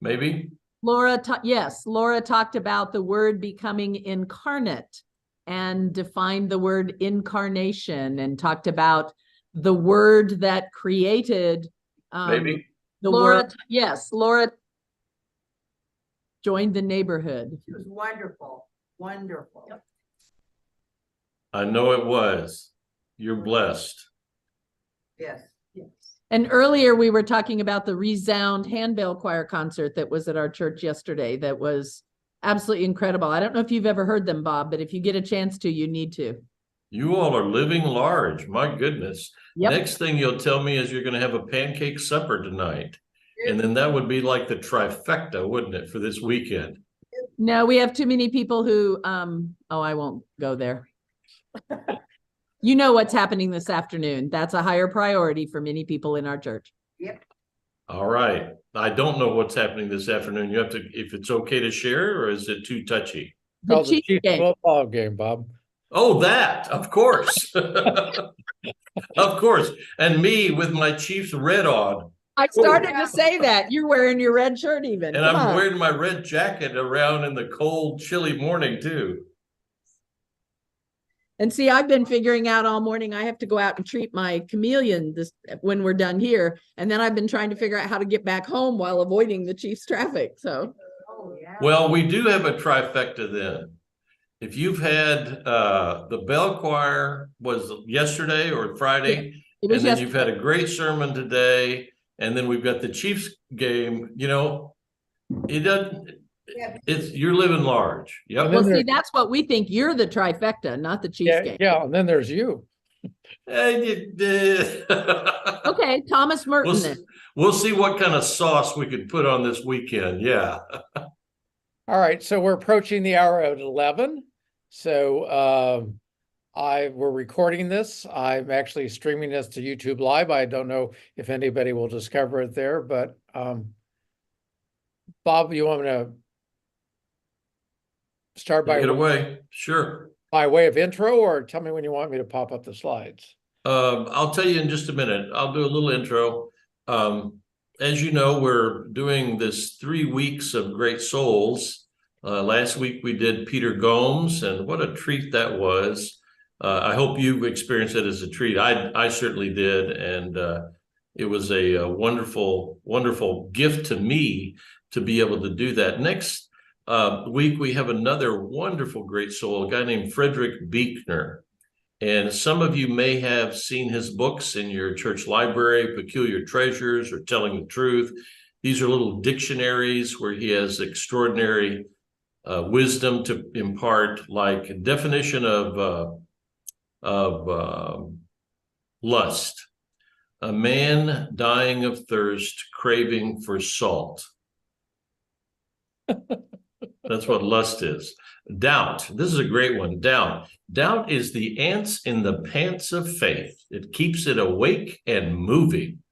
maybe. Yes, Laura talked about the word becoming incarnate and defined the word incarnation and talked about the word that created Maybe. the word. Yes, Laura joined the neighborhood. It was wonderful. Wonderful. Yep. I know it was. You're blessed. Yes. Yes. And earlier we were talking about the Resound Handbell Choir concert that was at our church yesterday. That was absolutely incredible. I don't know if you've ever heard them, Bob, but if you get a chance to, you need to. You all are living large. My goodness. Yep. Next thing you'll tell me is you're going to have a pancake supper tonight. And then that would be like the trifecta, wouldn't it, for this weekend? No, we have too many people who, I won't go there. You know what's happening this afternoon. That's a higher priority for many people in our church. Yep. All right. I don't know what's happening this afternoon. You have to, if it's okay to share, or is it too touchy? The Chiefs game. football game, Bob. Oh, that, of course. Of course. And me with my Chiefs red on. I started to say that. You're wearing your red shirt even. And I'm wearing my red jacket around in the cold, chilly morning too. And see, I've been figuring out all morning, I have to go out and treat my chameleon when we're done here. And then I've been trying to figure out how to get back home while avoiding the Chiefs traffic. So, well, we do have a trifecta then. If you've had the bell choir was yesterday or Friday, it was and then you've had a great sermon today, and then we've got the Chiefs game, you know, it doesn't. It's you're living large. Yep. Well, see, that's what we think. You're the trifecta, not the Chiefs game. Yeah, and then there's you. Okay, Thomas Merton. We'll see what kind of sauce we could put on this weekend. Yeah. All right, so we're approaching the hour at 11. So we're recording this. I'm actually streaming this to YouTube Live. I don't know if anybody will discover it there, but Bob, you want me to start by Get away? Sure. By way of intro, or tell me when you want me to pop up the slides? I'll tell you in just a minute. I'll do a little intro. As you know, we're doing this 3 weeks of great souls. Last week we did Peter Gomes, and what a treat that was. I hope you experienced it as a treat. I certainly did, and it was a wonderful, wonderful gift to me to be able to do that. Next week we have another wonderful great soul, a guy named Frederick Buechner. And some of you may have seen his books in your church library, Peculiar Treasures or Telling the Truth. These are little dictionaries where he has extraordinary wisdom to impart, like a definition of lust. A man dying of thirst, craving for salt. That's what lust is. Doubt. This is a great one. Doubt. Doubt is the ants in the pants of faith. It keeps it awake and moving.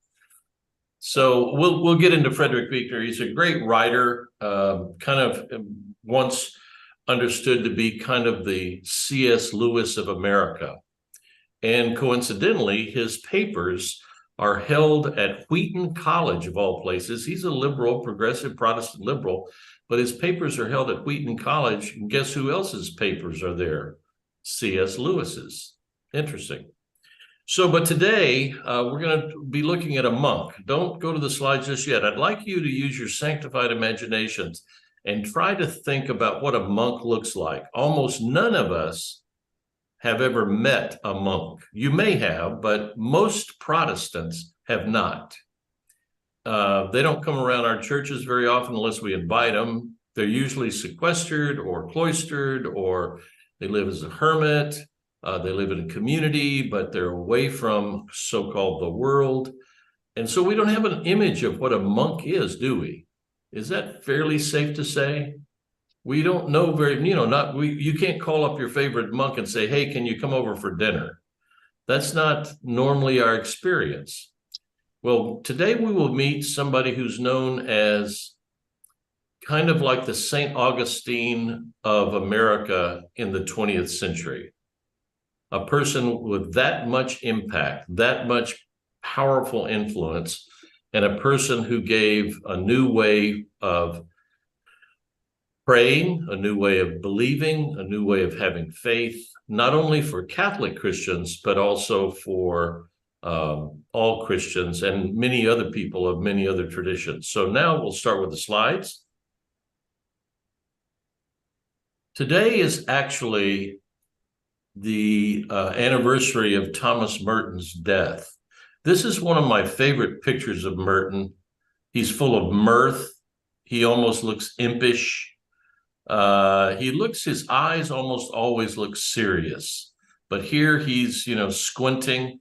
So we'll get into Frederick Buechner. He's a great writer, kind of once understood to be kind of the C.S. Lewis of America. And coincidentally, his papers are held at Wheaton College, of all places. He's a liberal, progressive Protestant liberal, but his papers are held at Wheaton College. And guess who else's papers are there? C.S. Lewis's. Interesting. So, but today we're going to be looking at a monk. Don't go to the slides just yet. I'd like you to use your sanctified imaginations and try to think about what a monk looks like. Almost none of us have ever met a monk. You may have, but most Protestants have not. They don't come around our churches very often unless we invite them. They're usually sequestered or cloistered, or they live as a hermit. They live in a community, but they're away from so-called the world. And so we don't have an image of what a monk is, do we? Is that fairly safe to say? We don't know very, you can't call up your favorite monk and say, hey, can you come over for dinner? That's not normally our experience. Well, today we will meet somebody who's known as kind of like the St. Augustine of America in the 20th century. A person with that much impact, that much powerful influence, and a person who gave a new way of praying, a new way of believing, a new way of having faith, not only for Catholic Christians, but also for all Christians and many other people of many other traditions. So now we'll start with the slides. Today is actually the anniversary of Thomas Merton's death. This is one of my favorite pictures of Merton. He's full of mirth. He almost looks impish. His eyes almost always look serious, but here he's, squinting.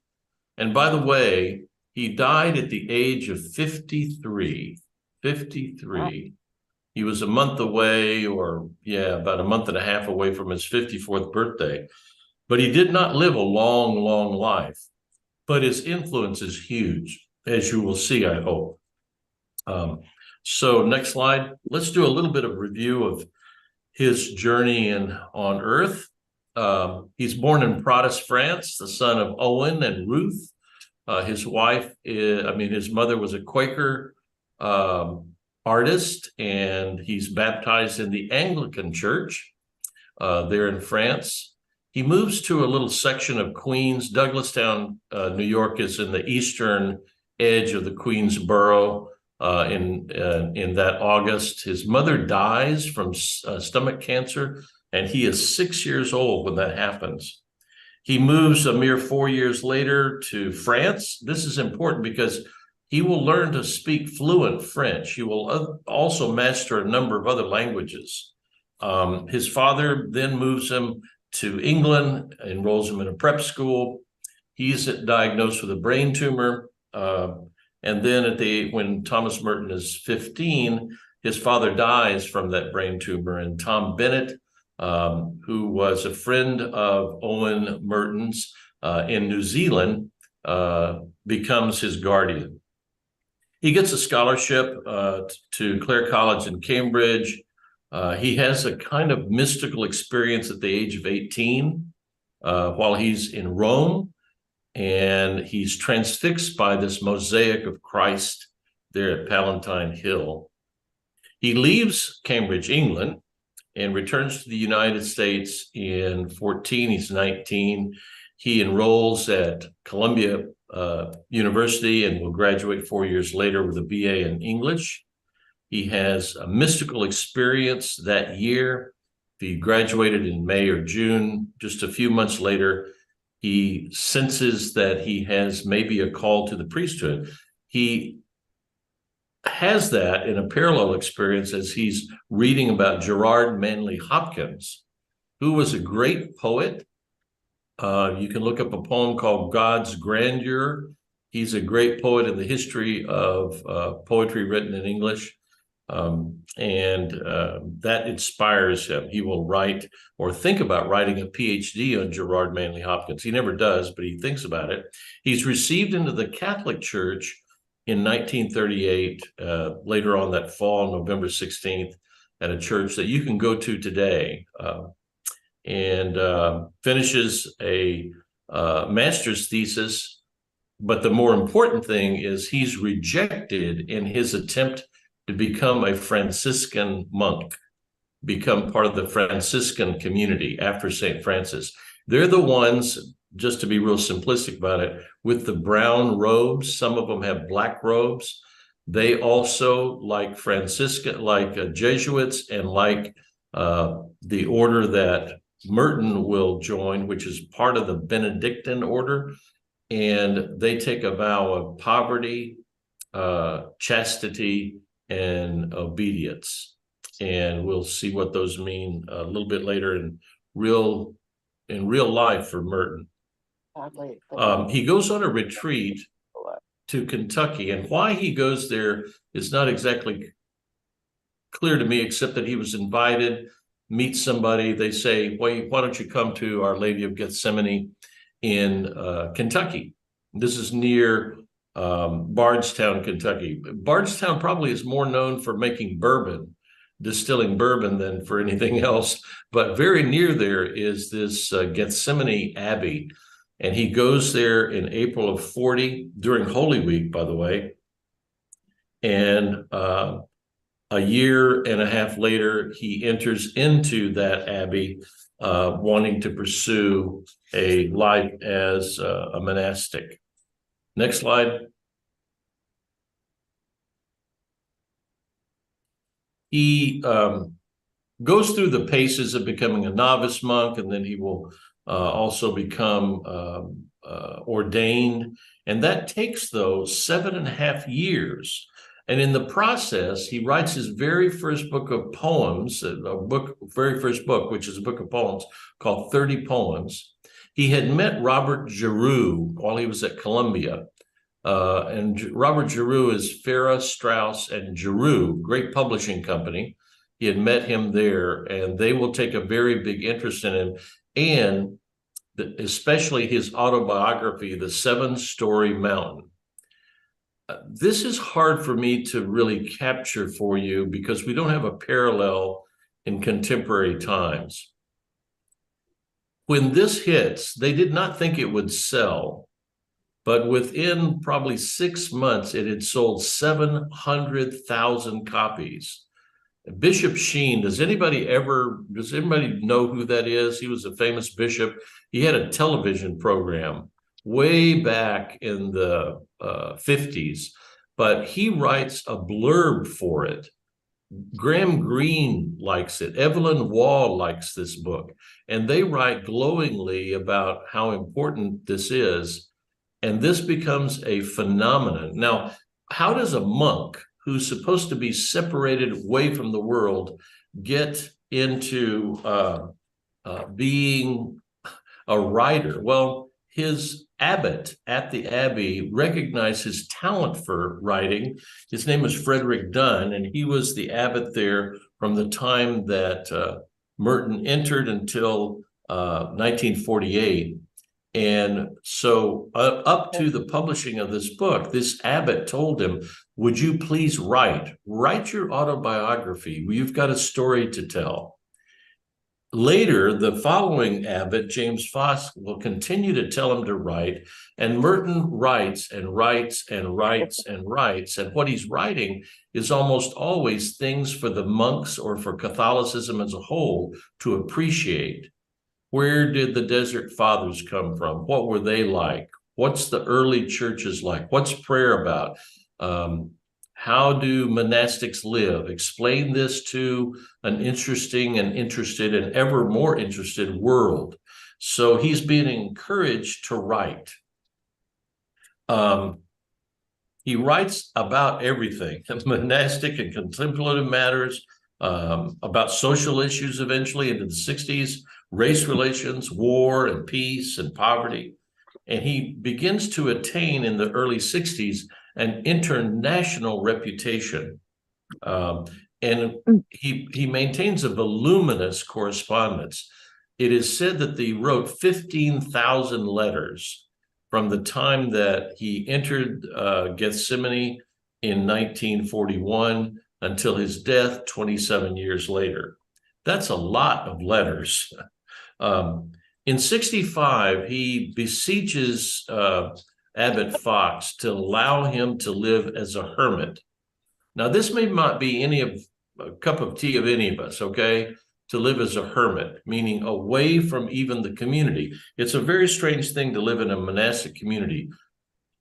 And by the way, he died at the age of 53. 53. He was a month away, about a month and a half away from his 54th birthday. But he did not live a long, long life. But his influence is huge, as you will see, I hope. So next slide. Let's do a little bit of review of his journey on Earth. He's born in Prades, France, the son of Owen and Ruth. His mother was a Quaker artist, and he's baptized in the Anglican Church there in France. He moves to a little section of Queens. Douglastown, New York is in the eastern edge of the Queens borough in that August. His mother dies from stomach cancer, and he is 6 years old when that happens. He moves a mere 4 years later to France. This is important because he will learn to speak fluent French. He will also master a number of other languages. His father then moves him to England, enrolls him in a prep school. He's diagnosed with a brain tumor. And then when Thomas Merton is 15, his father dies from that brain tumor, and Tom Bennett, who was a friend of Owen Merton's in New Zealand, becomes his guardian. He gets a scholarship to Clare College in Cambridge. He has a kind of mystical experience at the age of 18 while he's in Rome, and he's transfixed by this mosaic of Christ there at Palatine Hill. He leaves Cambridge, England, and returns to the United States in 14. He's 19. He enrolls at Columbia University and will graduate 4 years later with a BA in English. He has a mystical experience that year. He graduated in May or June. Just a few months later, he senses that he has maybe a call to the priesthood. He has that in a parallel experience as he's reading about Gerard Manley Hopkins, who was a great poet. You can look up a poem called God's Grandeur. He's a great poet in the history of poetry written in English. That inspires him. He will write or think about writing a PhD on Gerard Manley Hopkins. He never does, but he thinks about it. He's received into the Catholic Church in 1938, later on that fall, November 16th, at a church that you can go to today, and finishes a master's thesis. But the more important thing is he's rejected in his attempt to become a Franciscan monk, become part of the Franciscan community after St. Francis. They're the ones, just to be real simplistic about it, with the brown robes. Some of them have black robes. They also, like Franciscan, like Jesuits, and like the order that Merton will join, which is part of the Benedictine order. And they take a vow of poverty, chastity, and obedience. And we'll see what those mean a little bit later in real life for Merton. He goes on a retreat to Kentucky, and why he goes there is not exactly clear to me, except that he was invited, meet somebody. They say, why don't you come to Our Lady of Gethsemane in Kentucky? This is near Bardstown, Kentucky. Bardstown probably is more known for making bourbon, distilling bourbon, than for anything else. But very near there is this Gethsemane Abbey. And he goes there in April of 40, during Holy Week, by the way. And a year and a half later, he enters into that abbey, wanting to pursue a life as a monastic. Next slide. He goes through the paces of becoming a novice monk, and then he will also become ordained. And that takes, though, 7.5 years. And in the process, he writes his very first book of poems, very first book, which is a book of poems called 30 Poems. He had met Robert Giroux while he was at Columbia. And Robert Giroux is Farrar, Straus, and Giroux, great publishing company. He had met him there, and they will take a very big interest in him, and especially his autobiography, The 7-Story Mountain. This is hard for me to really capture for you because we don't have a parallel in contemporary times. When this hits, they did not think it would sell, but within probably 6 months, it had sold 700,000 copies. Bishop Sheen, does anybody know who that is? He was a famous bishop. He had a television program way back in the 50s, but he writes a blurb for it. Graham Greene likes it. Evelyn Waugh likes this book, and they write glowingly about how important this is, and this becomes a phenomenon. Now, how does a monk who's supposed to be separated away from the world get into being a writer? Well, his abbot at the abbey recognized his talent for writing. His name was Frederick Dunn, and he was the abbot there from the time that Merton entered until 1948. And so up to the publishing of this book, this abbot told him, would you please write your autobiography? You've got a story to tell. Later, the following abbot, James Foss, will continue to tell him to write, and Merton writes and writes and writes and writes, and what he's writing is almost always things for the monks or for Catholicism as a whole to appreciate. Where did the Desert Fathers come from? What were they like? What's the early churches like? What's prayer about? How do monastics live? Explain this to an interesting and interested and ever more interested world. So he's being encouraged to write. He writes about everything, monastic and contemplative matters, about social issues eventually into the 60s, race relations, war and peace and poverty. And he begins to attain in the early 60s an international reputation. And he maintains a voluminous correspondence. It is said that he wrote 15,000 letters from the time that he entered Gethsemane in 1941 until his death 27 years later. That's a lot of letters. In 65, he beseeches Abbot Fox to allow him to live as a hermit. Now, this may not be a cup of tea of any of us, okay? To live as a hermit, meaning away from even the community. It's a very strange thing to live in a monastic community.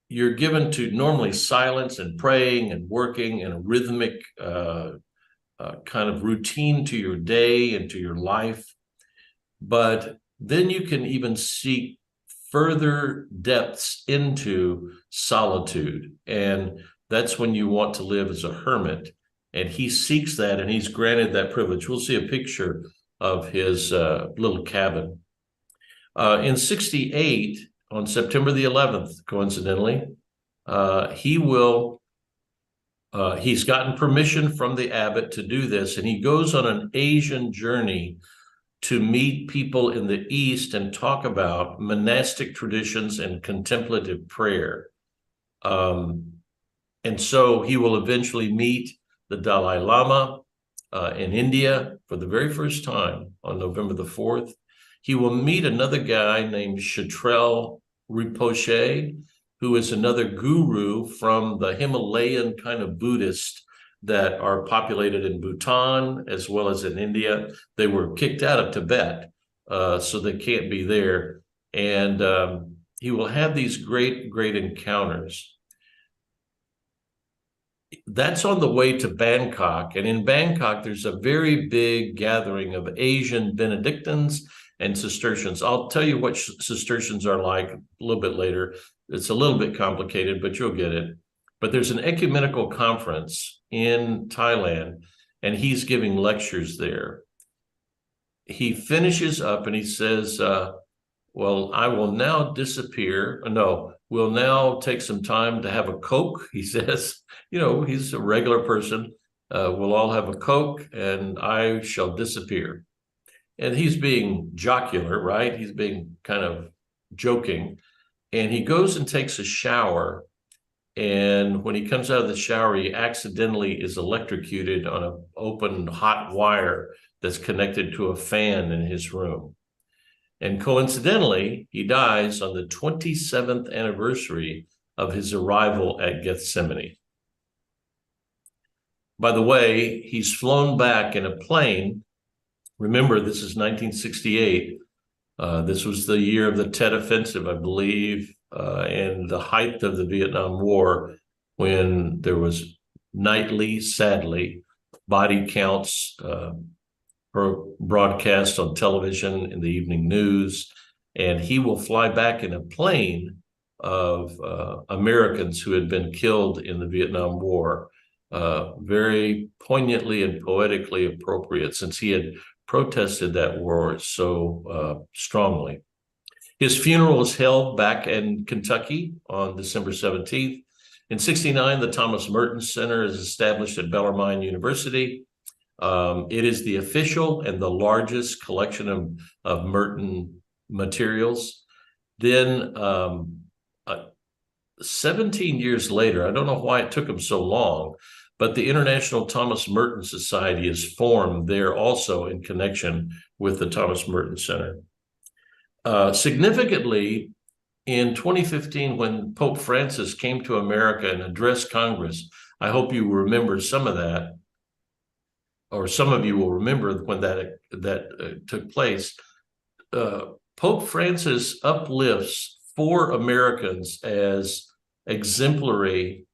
You're given to normally silence and praying and working in a rhythmic kind of routine to your day and to your life. But then you can even seek further depths into solitude. And that's when you want to live as a hermit. And he seeks that, and he's granted that privilege. We'll see a picture of his little cabin. In 68, on September the 11th, coincidentally, he's gotten permission from the abbot to do this, and he goes on an Asian journey to meet people in the East and talk about monastic traditions and contemplative prayer. And so he will eventually meet the Dalai Lama in India for the very first time on November the 4th. He will meet another guy named Chatrel Rinpoche, who is another guru from the Himalayan kind of Buddhist that are populated in Bhutan as well as in India. They were kicked out of Tibet, so they can't be there. And he will have these great encounters. That's on the way to Bangkok. And in Bangkok, there's a very big gathering of Asian Benedictines and Cistercians. I'll tell you what Cistercians are like a little bit later. It's a little bit complicated, but you'll get it. But there's an ecumenical conference in Thailand, and he's giving lectures there. He finishes up and he says, well, I will now disappear. No, we'll now take some time to have a Coke, he says. You know, he's a regular person. We'll all have a Coke and I shall disappear. And he's being jocular, right? He's being kind of joking. And he goes and takes a shower. And when he comes out of the shower, he accidentally is electrocuted on an open hot wire that's connected to a fan in his room. And coincidentally, he dies on the 27th anniversary of his arrival at Gethsemane. By the way, he's flown back in a plane. Remember, this is 1968. This was the year of the Tet Offensive, I believe, and the height of the Vietnam War, when there was nightly, sadly, body counts broadcast on television in the evening news. And he will fly back in a plane of Americans who had been killed in the Vietnam War. Very poignantly and poetically appropriate, since he had protested that war so strongly. His funeral is held back in Kentucky on December 17th. In '69, the Thomas Merton Center is established at Bellarmine University. It is the official and the largest collection of Merton materials. Then 17 years later, I don't know why it took him so long, but the International Thomas Merton Society is formed there also in connection with the Thomas Merton Center. Significantly, in 2015, when Pope Francis came to America and addressed Congress, I hope you remember some of that, or some of you will remember when that took place. Pope Francis uplifts 4 Americans as exemplary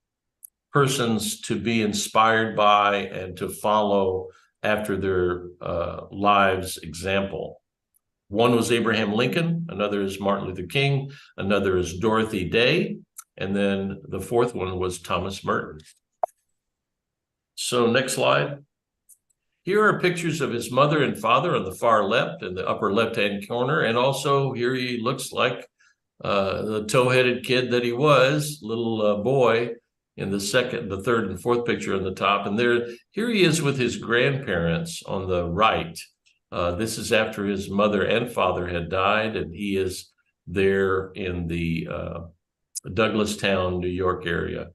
persons to be inspired by and to follow after their lives' example. One was Abraham Lincoln, another is Martin Luther King, another is Dorothy Day, and then the 4th one was Thomas Merton. So next slide. Here are pictures of his mother and father on the far left in the upper left-hand corner. And also here he looks like the tow-headed kid that he was, little boy, in the 2nd, the 3rd, and 4th picture on the top. And here he is with his grandparents on the right. This is after his mother and father had died, and he is there in the Douglastown, New York area.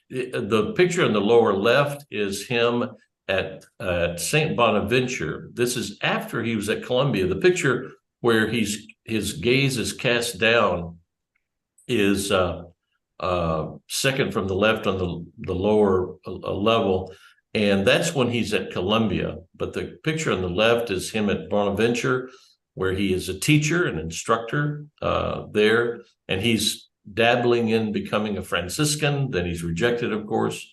The picture on the lower left is him at St. Bonaventure. This is after he was at Columbia. The picture where his gaze is cast down is second from the left on the lower level, and that's when he's at Columbia. But the picture on the left is him at Bonaventure, where he is a teacher, an instructor there, and he's dabbling in becoming a Franciscan. Then he's rejected, of course.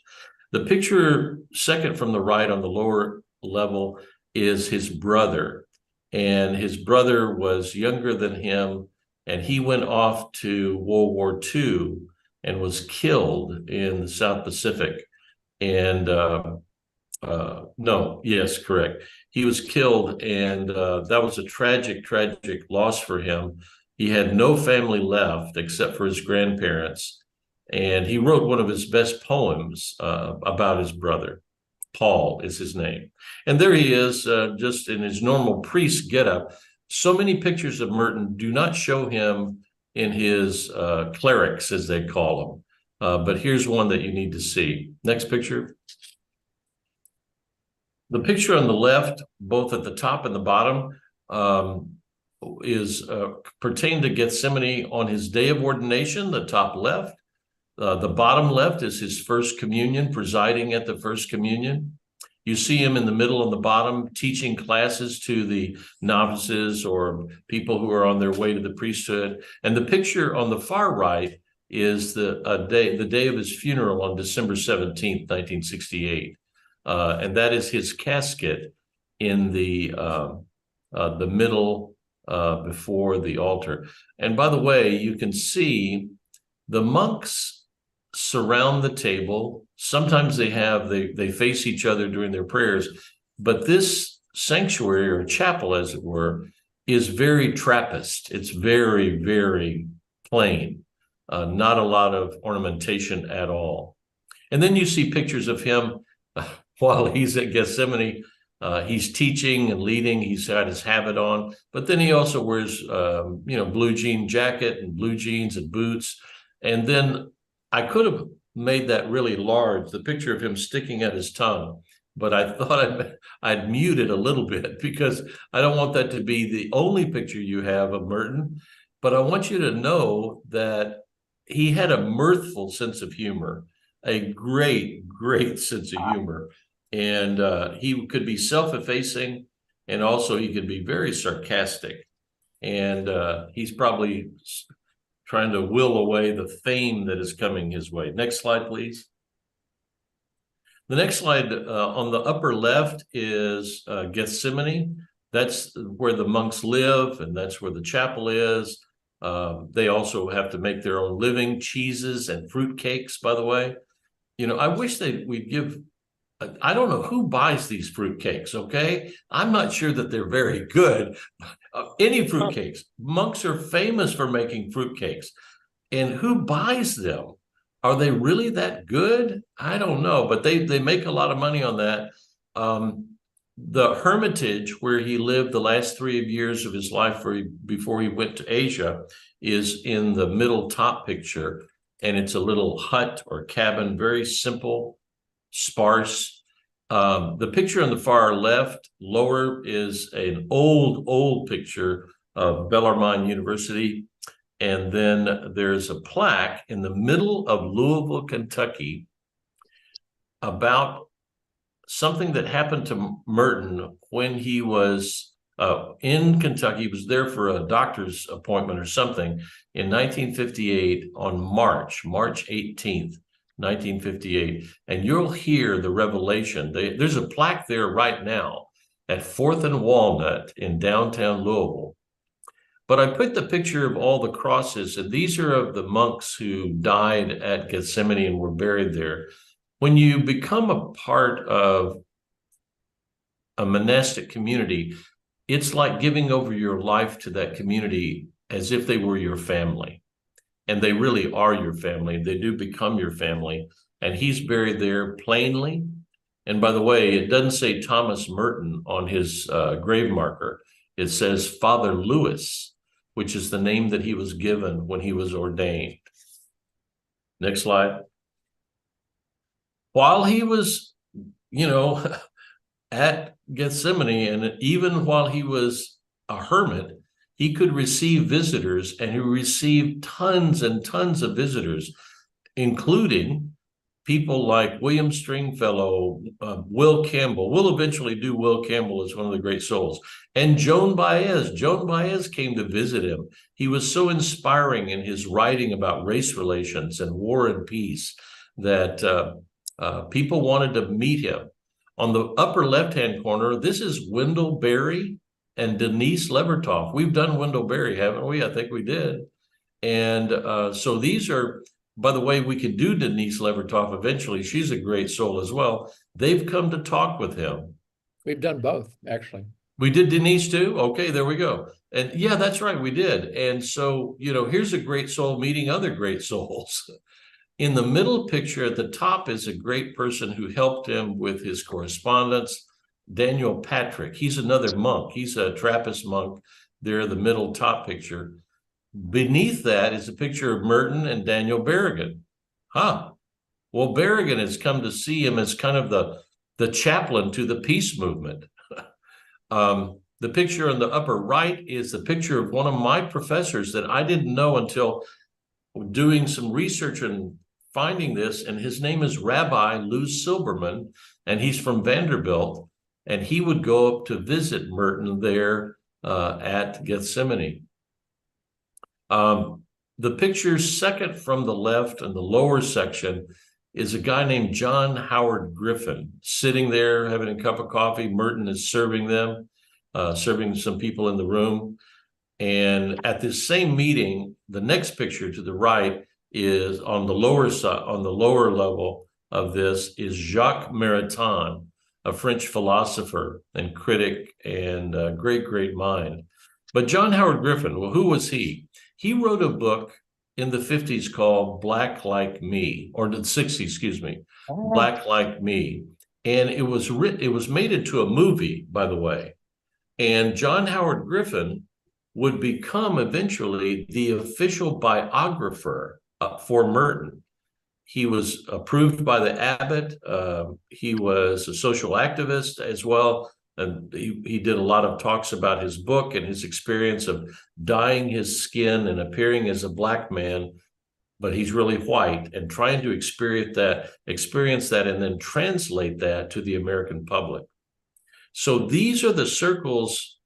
The picture second from the right on the lower level is his brother, and his brother was younger than him, and he went off to World War II and was killed in the South Pacific. And no, yes, correct. He was killed, and that was a tragic loss for him. He had no family left except for his grandparents. And he wrote one of his best poems about his brother. Paul is his name. And there he is, just in his normal priest getup. So many pictures of Merton do not show him in his clerics, as they call them. But here's one that you need to see. Next picture. The picture on the left, both at the top and the bottom, is pertain to Gethsemane on his day of ordination, the top left. The bottom left is his first communion, presiding at the first communion. You see him in the middle on the bottom teaching classes to the novices or people who are on their way to the priesthood. And the picture on the far right is the day of his funeral on December 17th, 1968. And that is his casket in the middle before the altar. And by the way, you can see the monks surround the table. Sometimes they face each other during their prayers, but this sanctuary or chapel, as it were, is very Trappist. It's very, very plain, not a lot of ornamentation at all. And then you see pictures of him while he's at Gethsemane. He's teaching and leading. He's got his habit on, but then he also wears, blue jean jacket and blue jeans and boots. And then I could have made that really large, the picture of him sticking at his tongue, but I thought I'd mute it a little bit because I don't want that to be the only picture you have of Merton. But I want you to know that he had a mirthful sense of humor, a great, great sense of humor. And he could be self-effacing, and also he could be very sarcastic. And he's probably trying to will away the fame that is coming his way. Next slide, please. The next slide on the upper left is Gethsemane. That's where the monks live, and that's where the chapel is. They also have to make their own living, cheeses and fruit cakes, by the way. I wish we'd give, I don't know who buys these fruit cakes, okay? I'm not sure that they're very good. Any fruit cakes. Monks are famous for making fruit cakes. And who buys them? Are they really that good? I don't know, but they make a lot of money on that. The hermitage where he lived the last 3 years of his life before he went to Asia is in the middle top picture. And it's a little hut or cabin, very simple, sparse. The picture on the far left, lower, is an old picture of Bellarmine University. And then there's a plaque in the middle of Louisville, Kentucky, about something that happened to Merton when he was in Kentucky. He was there for a doctor's appointment or something in 1958 on March 18th. 1958, and you'll hear the revelation. There's a plaque there right now at 4th and Walnut in downtown Louisville. But I put the picture of all the crosses, and these are of the monks who died at Gethsemane and were buried there. When you become a part of a monastic community, it's like giving over your life to that community as if they were your family. And they really are your family. They do become your family. And he's buried there plainly. And by the way, it doesn't say Thomas Merton on his grave marker. It says Father Lewis, which is the name that he was given when he was ordained. Next slide. While he was, at Gethsemane, and even while he was a hermit, he could receive visitors, and he received tons and tons of visitors, including people like William Stringfellow, Will Campbell. We'll eventually do Will Campbell as one of the great souls. And Joan Baez. Joan Baez came to visit him. He was so inspiring in his writing about race relations and war and peace that people wanted to meet him. On the upper left-hand corner, this is Wendell Berry and Denise Levertov. We've done Wendell Berry, haven't we? I think we did. And so these are, by the way, we could do Denise Levertov eventually. She's a great soul as well. They've come to talk with him. We've done both, actually. We did Denise too? Okay, there we go. And yeah, that's right, we did. And so, here's a great soul meeting other great souls. In the middle picture at the top is a great person who helped him with his correspondence, Daniel Patrick. He's another monk. He's a Trappist monk there, the middle top picture. Beneath that is a picture of Merton and Daniel Berrigan. Well, Berrigan has come to see him as kind of the chaplain to the peace movement. The picture on the upper right is the picture of one of my professors that I didn't know until doing some research and finding this, and his name is Rabbi Lou Silberman, and he's from Vanderbilt, and he would go up to visit Merton there at Gethsemane. The picture second from the left in the lower section is a guy named John Howard Griffin sitting there having a cup of coffee. Merton is serving them, serving some people in the room. And at this same meeting, the next picture to the right is on the lower side, on the lower level of this is Jacques Maritain, a French philosopher and critic and great mind. But John Howard Griffin, well, who was he? He wrote a book in the 50s called Black Like Me, or the 60s, excuse me, Black Like Me. And it was made into a movie, by the way. And John Howard Griffin would become eventually the official biographer for Merton. He was approved by the abbot. He was a social activist as well. And he did a lot of talks about his book and his experience of dyeing his skin and appearing as a Black man, but he's really white, and trying to experience that and then translate that to the American public. So these are the circles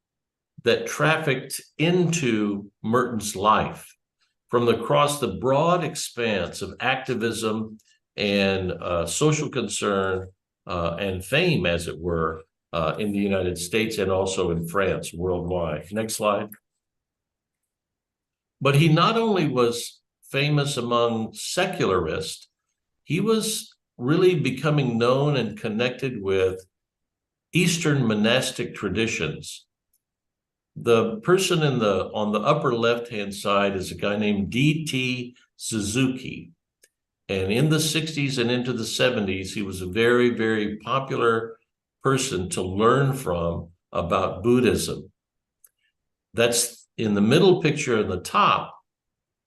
that trafficked into Merton's life from across the broad expanse of activism and social concern and fame, as it were, in the United States and also in France worldwide. Next slide. But he not only was famous among secularists, he was really becoming known and connected with Eastern monastic traditions. The person on the upper left-hand side is a guy named D.T. Suzuki. And in the 60s and into the 70s, he was a very popular person to learn from about Buddhism. That's in the middle picture in the top.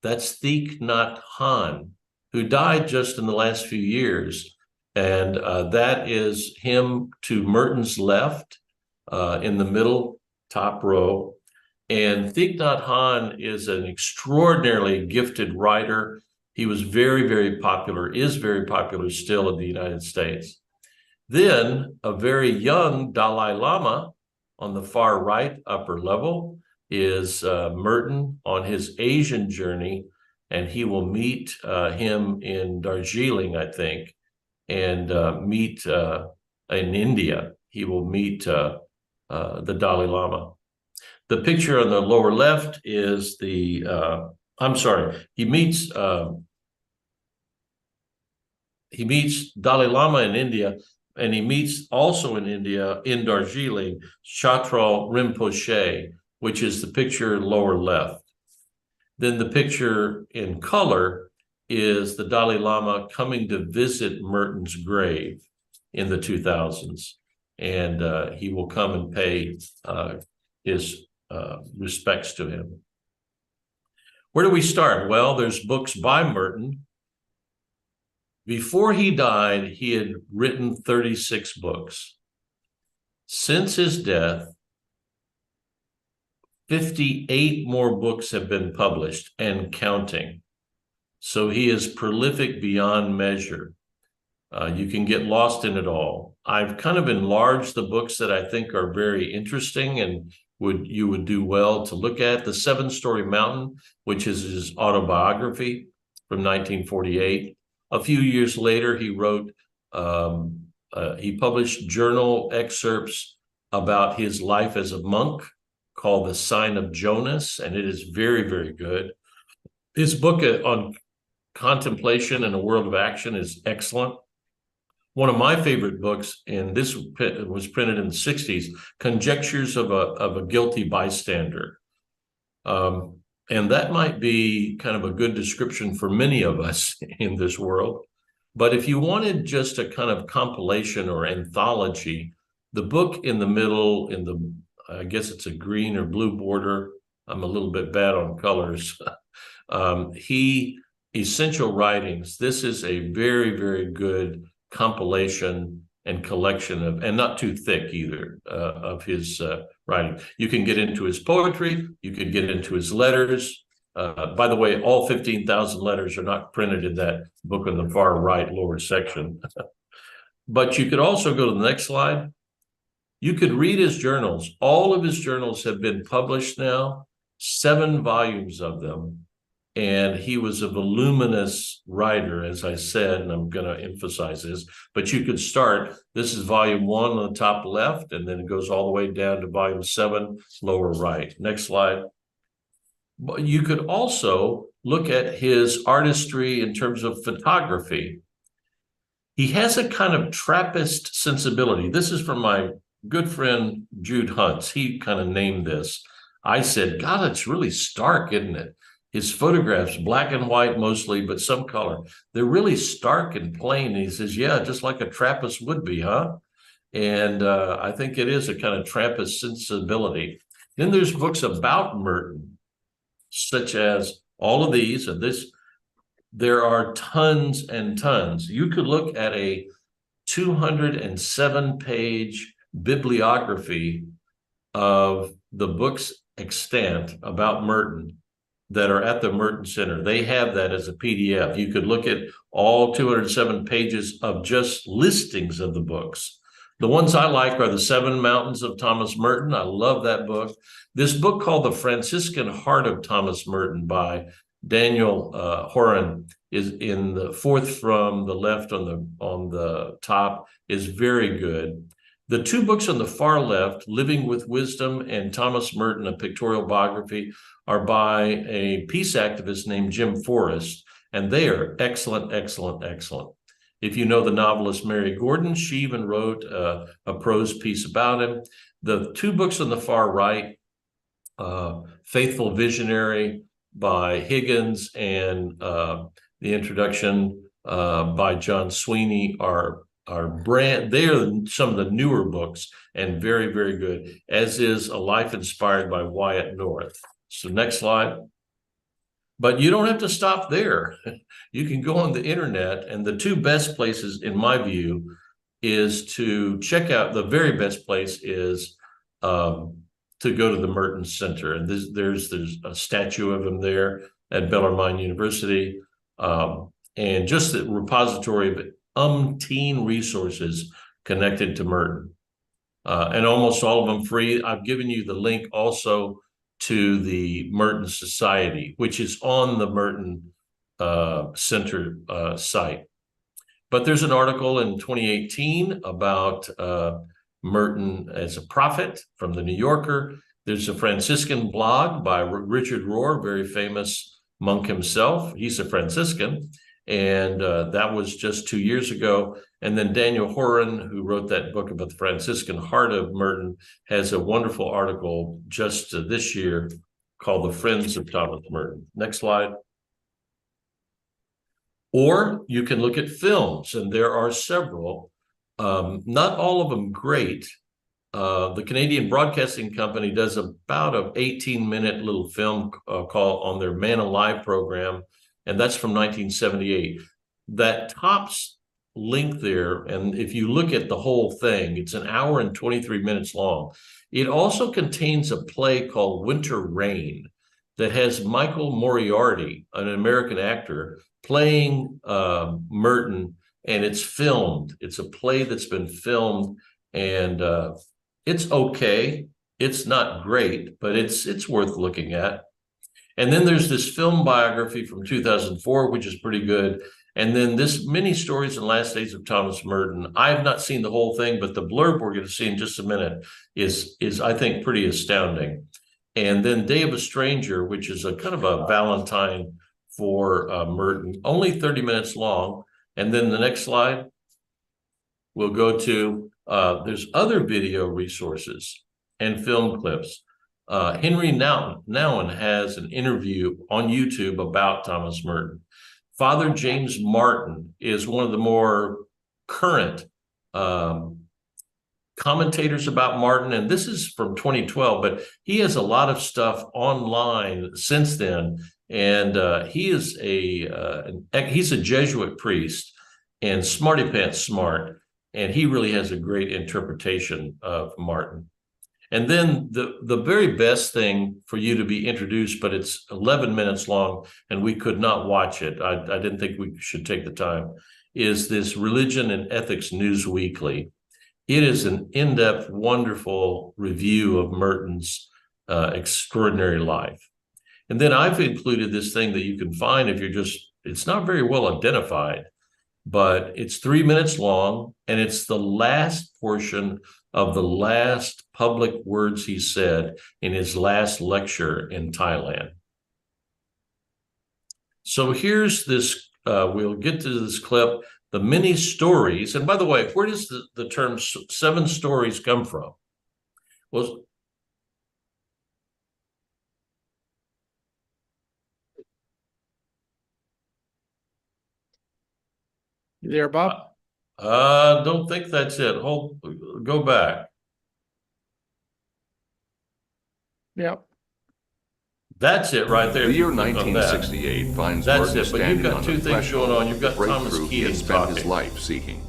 That's Thich Nhat Hanh, who died just in the last few years. And that is him to Merton's left in the middle top row. And Thich Nhat Hanh is an extraordinarily gifted writer. He was very popular, is very popular still in the United States. Then a very young Dalai Lama on the far right upper level is Merton on his Asian journey, and he will meet him in Darjeeling, I think, and meet in India. He will meet the Dalai Lama. The picture on the lower left is he meets Dalai Lama in India, and he meets also in India, in Darjeeling, Chatral Rinpoche, which is the picture lower left. Then the picture in color is the Dalai Lama coming to visit Merton's grave in the 2000s. And he will come and pay his respects to him. Where do we start? Well, there's books by Merton. Before he died, he had written 36 books. Since his death, 58 more books have been published and counting. So he is prolific beyond measure. You can get lost in it all. I've kind of enlarged the books that I think are very interesting and you would do well to look at. The 7-Story Mountain, which is his autobiography from 1948. A few years later, he wrote, he published journal excerpts about his life as a monk called The Sign of Jonas, and it is very good. His book on contemplation and a world of action is excellent. One of my favorite books, and this was printed in the 60s, Conjectures of a Guilty Bystander. And that might be kind of a good description for many of us in this world. But if you wanted just a kind of compilation or anthology, the book in the middle, I guess it's a green or blue border. I'm a little bit bad on colors. Essential Writings. This is a very good compilation and collection of, and not too thick either, of his writing. You can get into his poetry, you can get into his letters. By the way, all 15,000 letters are not printed in that book on the far right lower section. But you could also go to the next slide. You could read his journals. All of his journals have been published now, 7 volumes of them. And he was a voluminous writer, as I said, and I'm going to emphasize this, but you could start, this is volume 1 on the top left, and then it goes all the way down to volume 7, lower right. Next slide. But you could also look at his artistry in terms of photography. He has a kind of Trappist sensibility. This is from my good friend Jude Huntz. He kind of named this. I said, God, it's really stark, isn't it? His photographs, black and white mostly, but some color. They're really stark and plain. And he says, yeah, just like a Trappist would be, huh? And I think it is a kind of Trappist sensibility. Then there's books about Merton, such as all of these, and this, there are tons and tons. You could look at a 207-page bibliography of the books extant about Merton that are at the Merton Center. They have that as a PDF. You could look at all 207 pages of just listings of the books. The ones I like are the 7 Mountains of Thomas Merton. I love that book. This book called The Franciscan Heart of Thomas Merton by Daniel Horan is in the 4th from the left on the top, is very good. The 2 books on the far left, Living with Wisdom and Thomas Merton, a pictorial biography, are by a peace activist named Jim Forrest, and they are excellent, excellent, excellent. If you know the novelist Mary Gordon, she even wrote a prose piece about him. The 2 books on the far right, Faithful Visionary by Higgins and the introduction by John Sweeney are they are some of the newer books and very, very good, as is A Life Inspired by Wyatt North. So next slide. But you don't have to stop there. You can go on the internet, and the 2 best places, in my view, is to check out, the very best place is to go to the Merton Center. And there's a statue of him there at Bellarmine University, and just the repository of umpteen resources connected to Merton, and almost all of them free. I've given you the link also to the Merton Society, which is on the Merton Center site. But there's an article in 2018 about Merton as a prophet from the New Yorker. There's a Franciscan blog by Richard Rohr, very famous monk himself. He's a Franciscan. And that was just 2 years ago. And then Daniel Horan, who wrote that book about the Franciscan heart of Merton, has a wonderful article just this year called The Friends of Thomas Merton. Next slide. Or you can look at films, and there are several, not all of them great. The Canadian Broadcasting Company does about an 18-minute little film called on their Man Alive program, and that's from 1978. That tops link there, and if you look at the whole thing, it's 1 hour and 23 minutes long. It also contains a play called Winter Rain that has Michael Moriarty, an American actor, playing Merton, and it's filmed. It's a play that's been filmed, and it's okay. It's not great, but it's worth looking at. And then there's this film biography from 2004, which is pretty good. And then this Many Stories and Last Days of Thomas Merton. I have not seen the whole thing, but the blurb we're going to see in just a minute is I think pretty astounding. And then Day of a Stranger, which is a kind of a Valentine for Merton, only 30 minutes long. And then the next slide, we'll go to, there's other video resources and film clips. Henry Nouwen has an interview on YouTube about Thomas Merton. Father James Martin is one of the more current commentators about Martin, and this is from 2012, but he has a lot of stuff online since then, and he's a Jesuit priest and smarty pants smart, And he really has a great interpretation of Martin. And then the very best thing for you to be introduced, but it's 11 minutes long and we could not watch it. I didn't think we should take the time, is this Religion and Ethics News Weekly. It is an in-depth, wonderful review of Merton's extraordinary life. And then I've included this thing that you can find if you're it's not very well identified, but it's 3 minutes long, and it's the last portion of the last public words he said in his last lecture in Thailand. So here's this, we'll get to this clip, the many stories. And by the way, where does the term 7 stories come from? Well, You there, Bob? don't think that's it. Go back. Yep. That's it right there. The year Click on that. 1968 finds That's Merton it, but you've standing got on two the things threshold going on. You've got of the Thomas breakthrough he Keating had spent his talking. life seeking.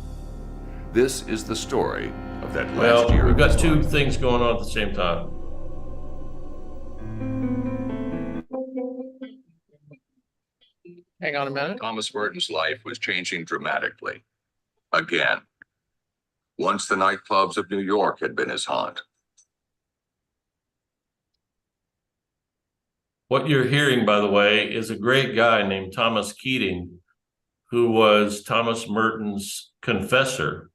This is the story of that last Well, year we've of got his two life. things going on at the same time. Hang on a minute. Thomas Merton's life was changing dramatically. Again. Once the nightclubs of New York had been his haunt. What you're hearing, by the way, is a great guy named Thomas Keating, who was Thomas Merton's confessor.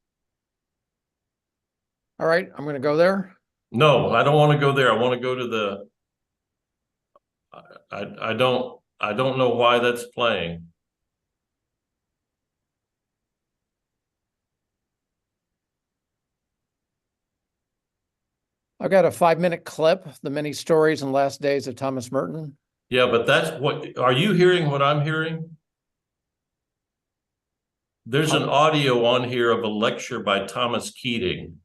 All right, I'm going to go there. No, I don't want to go there. I want to go to the. I don't know why that's playing. I've got a 5-minute clip, the many stories and last days of Thomas Merton. Yeah, but that's what. Are you hearing what I'm hearing? There's an audio on here of a lecture by Thomas Keating.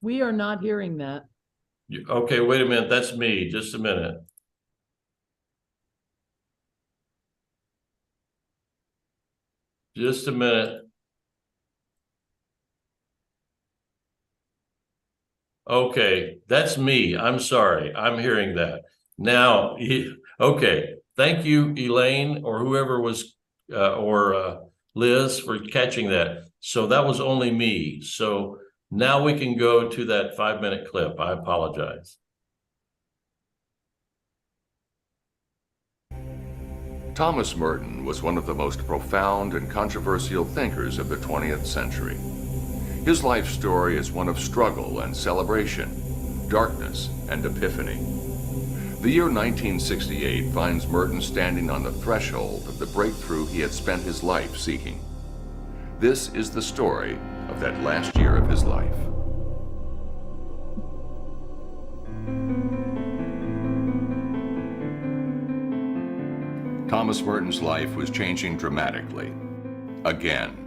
We are not hearing that. Okay, wait a minute. That's me. Just a minute. Just a minute. Okay, that's me. I'm sorry. I'm hearing that. Now, okay. Thank you, Elaine, or whoever was, or Liz, for catching that. So that was only me. So now we can go to that 5-minute clip. I apologize. Thomas Merton was one of the most profound and controversial thinkers of the 20th century. His life story is one of struggle and celebration, darkness and epiphany. The year 1968 finds Merton standing on the threshold of the breakthrough he had spent his life seeking. This is the story of that last year of his life. Thomas Merton's life was changing dramatically. Again.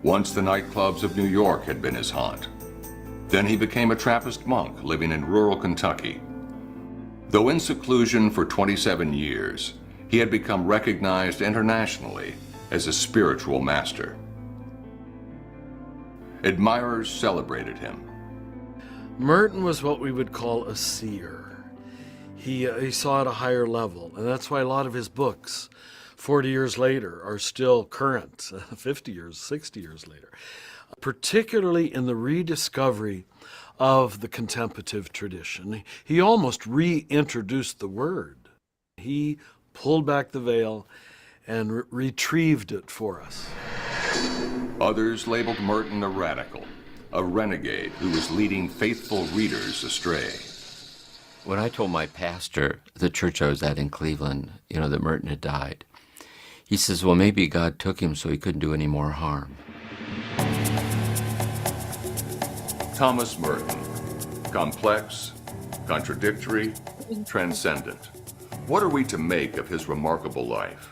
Once the nightclubs of New York had been his haunt. Then he became a Trappist monk living in rural Kentucky. Though in seclusion for 27 years, he had become recognized internationally as a spiritual master. Admirers celebrated him. Merton was what we would call a seer. He saw at a higher level, and that's why a lot of his books 40 years later are still current, 50 years, 60 years later, particularly in the rediscovery of the contemplative tradition. He almost reintroduced the word. He pulled back the veil and retrieved it for us. Others labeled Merton a radical, a renegade who was leading faithful readers astray. When I told my pastor, the church I was at in Cleveland, that Merton had died, he says, well, maybe God took him so he couldn't do any more harm. Thomas Merton. Complex, contradictory, transcendent. What are we to make of his remarkable life?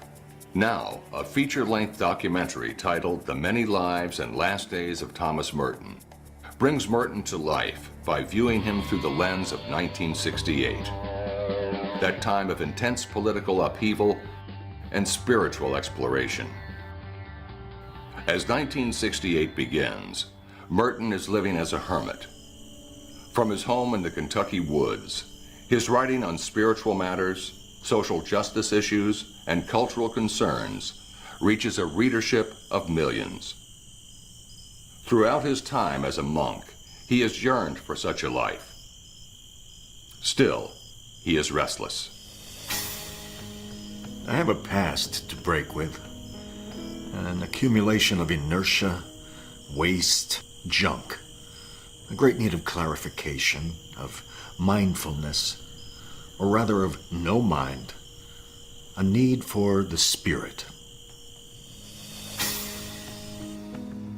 Now, a feature-length documentary titled The Many Lives and Last Days of Thomas Merton brings Merton to life by viewing him through the lens of 1968. That time of intense political upheaval and spiritual exploration. As 1968 begins, Merton is living as a hermit. From his home in the Kentucky woods, his writing on spiritual matters, social justice issues, and cultural concerns reaches a readership of millions. Throughout his time as a monk, he has yearned for such a life. Still, he is restless. I have a past to break with. An accumulation of inertia, waste, junk. A great need of clarification, of mindfulness, or rather of no mind. A need for the spirit.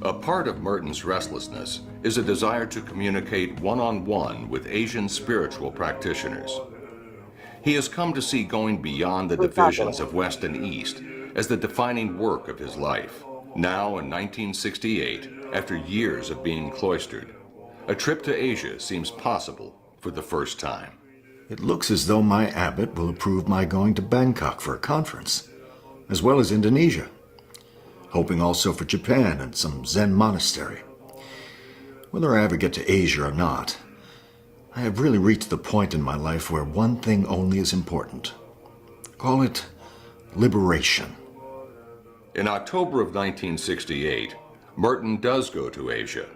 A part of Merton's restlessness is a desire to communicate one-on-one with Asian spiritual practitioners. He has come to see going beyond the divisions of West and East as the defining work of his life. Now in 1968, after years of being cloistered, a trip to Asia seems possible for the first time. It looks as though my abbot will approve my going to Bangkok for a conference, as well as Indonesia. Hoping also for Japan and some Zen monastery. Whether I ever get to Asia or not, I have really reached the point in my life where one thing only is important. Call it liberation. In October of 1968, Merton does go to Asia,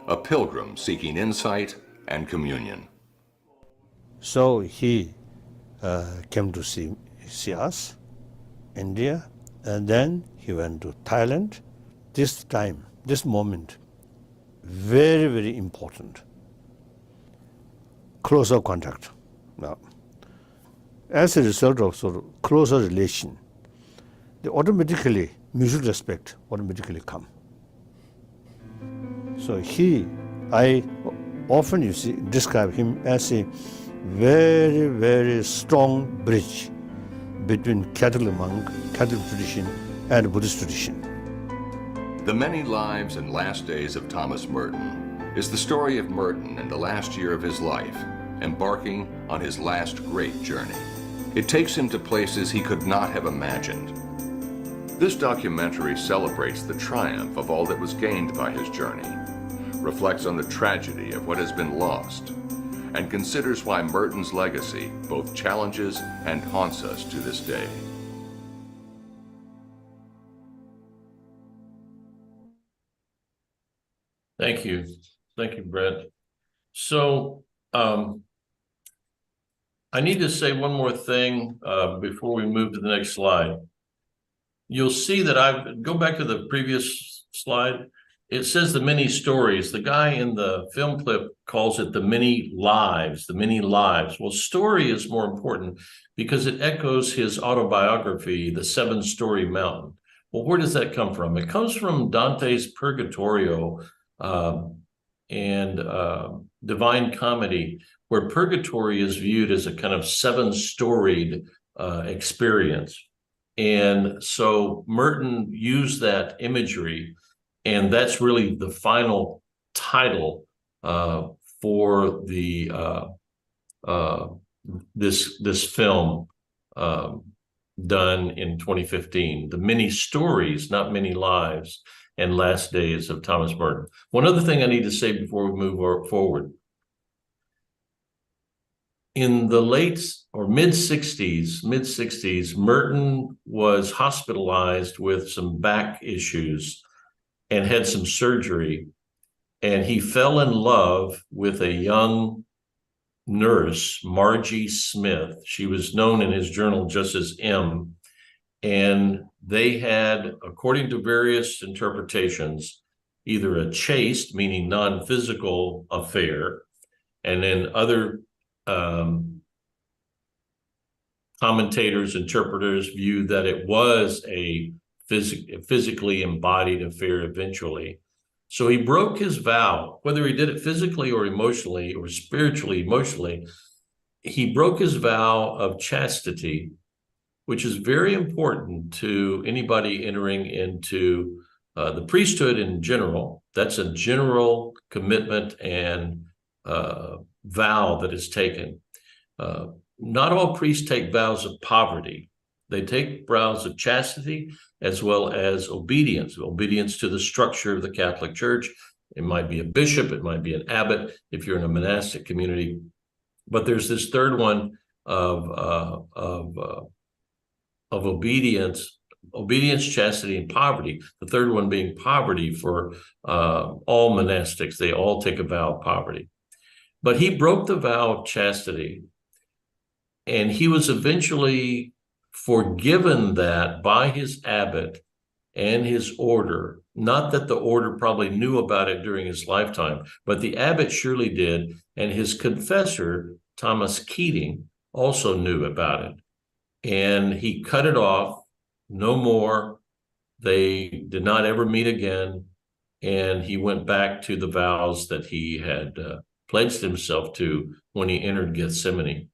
a pilgrim seeking insight and communion. So he came to see us, India, and then he went to Thailand. This time, this moment, very, very important. Closer contact. Now, as a result of sort of closer relation, they automatically, mutual respect automatically come. So I often describe him as a very, very strong bridge between Catholic monk, Catholic tradition, and Buddhist tradition. The Many Lives and Last Days of Thomas Merton is the story of Merton in the last year of his life, embarking on his last great journey. It takes him to places he could not have imagined. This documentary celebrates the triumph of all that was gained by his journey, reflects on the tragedy of what has been lost, and considers why Merton's legacy both challenges and haunts us to this day. Thank you. Thank you, Brett. So I need to say one more thing before we move to the next slide. You'll see that go back to the previous slide. It says the many stories. The guy in the film clip calls it the many lives, the many lives. Well, story is more important because it echoes his autobiography, The Seven-Story Mountain. Well, where does that come from? It comes from Dante's Purgatorio and Divine Comedy, where purgatory is viewed as a kind of seven-storied experience. And so Merton used that imagery, and that's really the final title for the this film done in 2015. The Many Stories, Not Many Lives, and Last Days of Thomas Merton. One other thing I need to say before we move forward. In the late or mid-60s, Merton was hospitalized with some back issues and had some surgery. And he fell in love with a young nurse, Margie Smith. She was known in his journal just as M. And they had, according to various interpretations, either a chaste, meaning non-physical affair, and then other commentators, interpreters viewed that it was a physically embodied affair eventually. So he broke his vow, whether he did it physically or emotionally or spiritually, emotionally, he broke his vow of chastity, which is very important to anybody entering into the priesthood in general. That's a general commitment and vow that is taken. Not all priests take vows of poverty. They take vows of chastity as well as obedience to the structure of the Catholic Church. It might be a bishop, it might be an abbot if you're in a monastic community. But there's this third one of obedience, chastity, and poverty. The third one being poverty for all monastics. They all take a vow of poverty. But he broke the vow of chastity, and he was eventually forgiven that by his abbot and his order. Not that the order probably knew about it during his lifetime, but the abbot surely did, and his confessor, Thomas Keating, also knew about it. And he cut it off, no more. They did not ever meet again, and he went back to the vows that he had pledged himself to when he entered Gethsemane.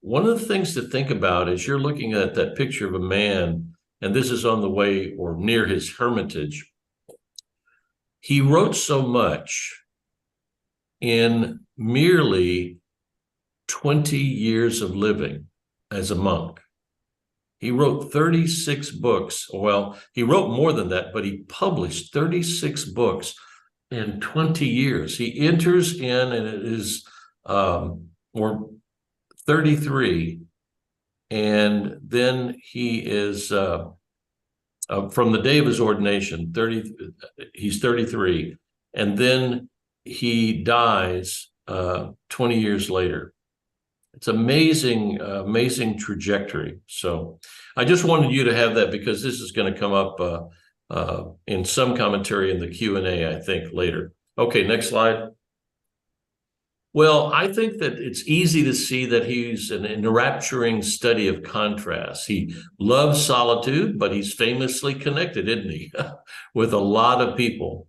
One of the things to think about is you're looking at that picture of a man, and this is on the way or near his hermitage. He wrote so much in merely 20 years of living as a monk. He wrote 36 books. Well, he wrote more than that, but he published 36 books in 20 years. He enters in, and it is, or 33, and then he is, from the day of his ordination, he's 33, and then he dies 20 years later. It's amazing, amazing trajectory. So I just wanted you to have that because this is going to come up in some commentary in the Q&A, I think, later. Okay, next slide. Well, I think that it's easy to see that he's an enrapturing study of contrast. He loves solitude, but he's famously connected, isn't he, with a lot of people.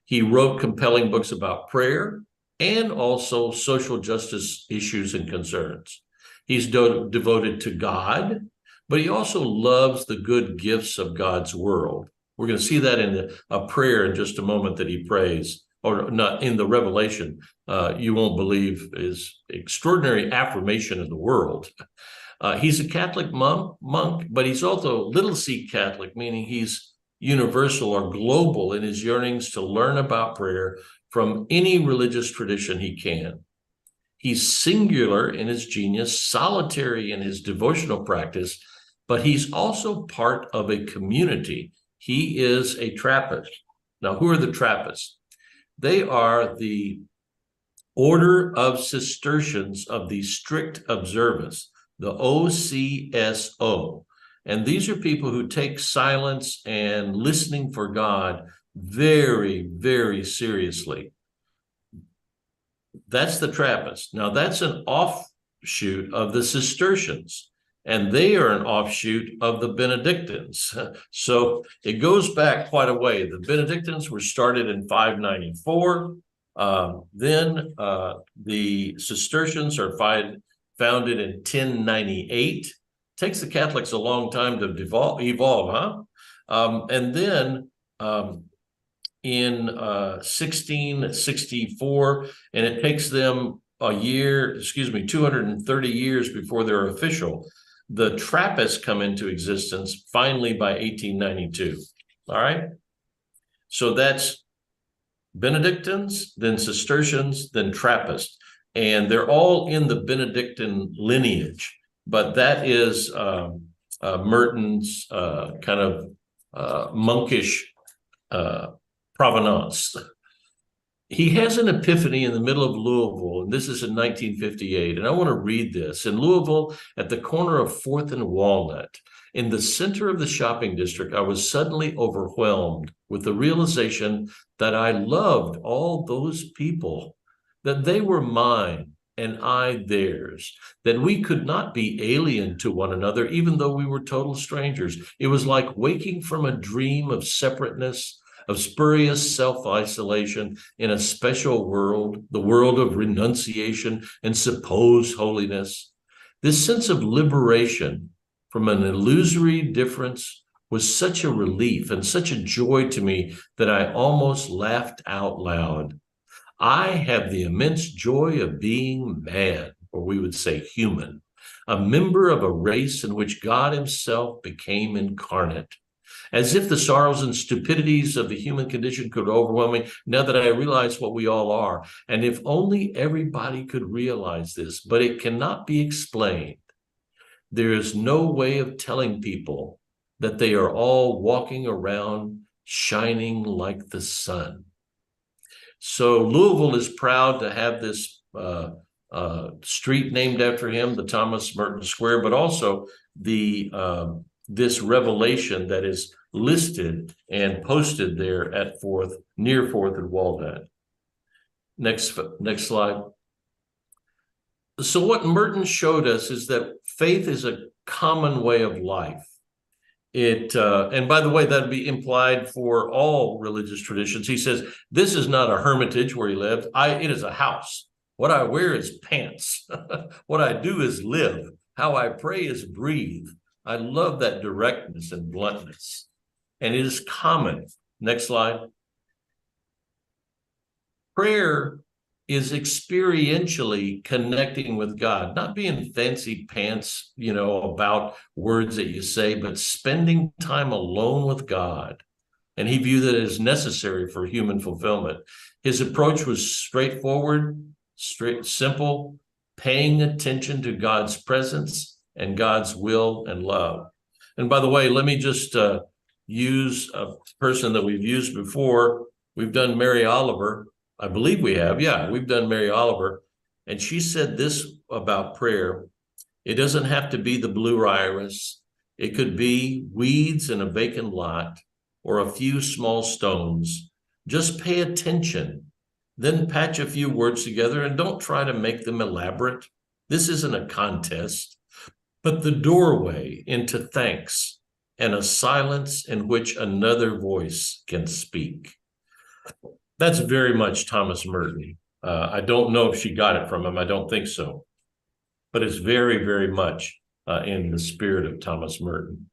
He wrote compelling books about prayer and also social justice issues and concerns. He's devoted to God, but he also loves the good gifts of God's world. We're going to see that in a prayer in just a moment that he prays, or not in the Revelation. You won't believe his extraordinary affirmation of the world. He's a Catholic monk, but he's also little c Catholic, meaning he's universal or global in his yearnings to learn about prayer from any religious tradition he can. He's singular in his genius, solitary in his devotional practice, but he's also part of a community. He is a Trappist. Now, who are the Trappists? They are the Order of Cistercians of the Strict Observance, the OCSO. And these are people who take silence and listening for God very, very seriously. That's the Trappists. Now, that's an offshoot of the Cistercians, and they are an offshoot of the Benedictines. So it goes back quite a way. The Benedictines were started in 594. Then the Cistercians are founded in 1098. Takes the Catholics a long time to evolve, huh? And then in 1664, and it takes them 230 years before they're official. The Trappists come into existence finally by 1892. All right. So that's Benedictines, then Cistercians, then Trappists. And they're all in the Benedictine lineage. But that is Merton's kind of monkish provenance. He has an epiphany in the middle of Louisville, and this is in 1958. And I want to read this. In Louisville, at the corner of 4th and Walnut, in the center of the shopping district, I was suddenly overwhelmed with the realization that I loved all those people, that they were mine and I theirs, that we could not be alien to one another, even though we were total strangers. It was like waking from a dream of separateness, of spurious self-isolation in a special world, the world of renunciation and supposed holiness. This sense of liberation from an illusory difference was such a relief and such a joy to me that I almost laughed out loud. I have the immense joy of being man, or we would say human. a member of a race in which God himself became incarnate. As if the sorrows and stupidities of the human condition could overwhelm me, now that I realize what we all are. And if only everybody could realize this, but it cannot be explained. There is no way of telling people that they are all walking around shining like the sun. So Louisville is proud to have this street named after him, the Thomas Merton Square, but also the this revelation that is listed and posted there at near 4th and Walnut. Next slide. So what Merton showed us is that faith is a common way of life. And by the way, that'd be implied for all religious traditions. He says, this is not a hermitage where he lived. It is a house. What I wear is pants. What I do is live. How I pray is breathe. I love that directness and bluntness. And it is common. Next slide. Prayer is experientially connecting with God, not being fancy pants, about words that you say, but spending time alone with God. And he viewed it as necessary for human fulfillment. His approach was straightforward, simple, paying attention to God's presence and God's will and love. And by the way, let me just use a person that we've used before. We've done Mary Oliver. I believe we have. Yeah, we've done Mary Oliver. And she said this about prayer. It doesn't have to be the blue iris. It could be weeds in a vacant lot or a few small stones. Just pay attention. Then patch a few words together and don't try to make them elaborate. This isn't a contest, but the doorway into thanks and a silence in which another voice can speak. That's very much Thomas Merton. I don't know if she got it from him. I don't think so. But it's very, very much in the spirit of Thomas Merton.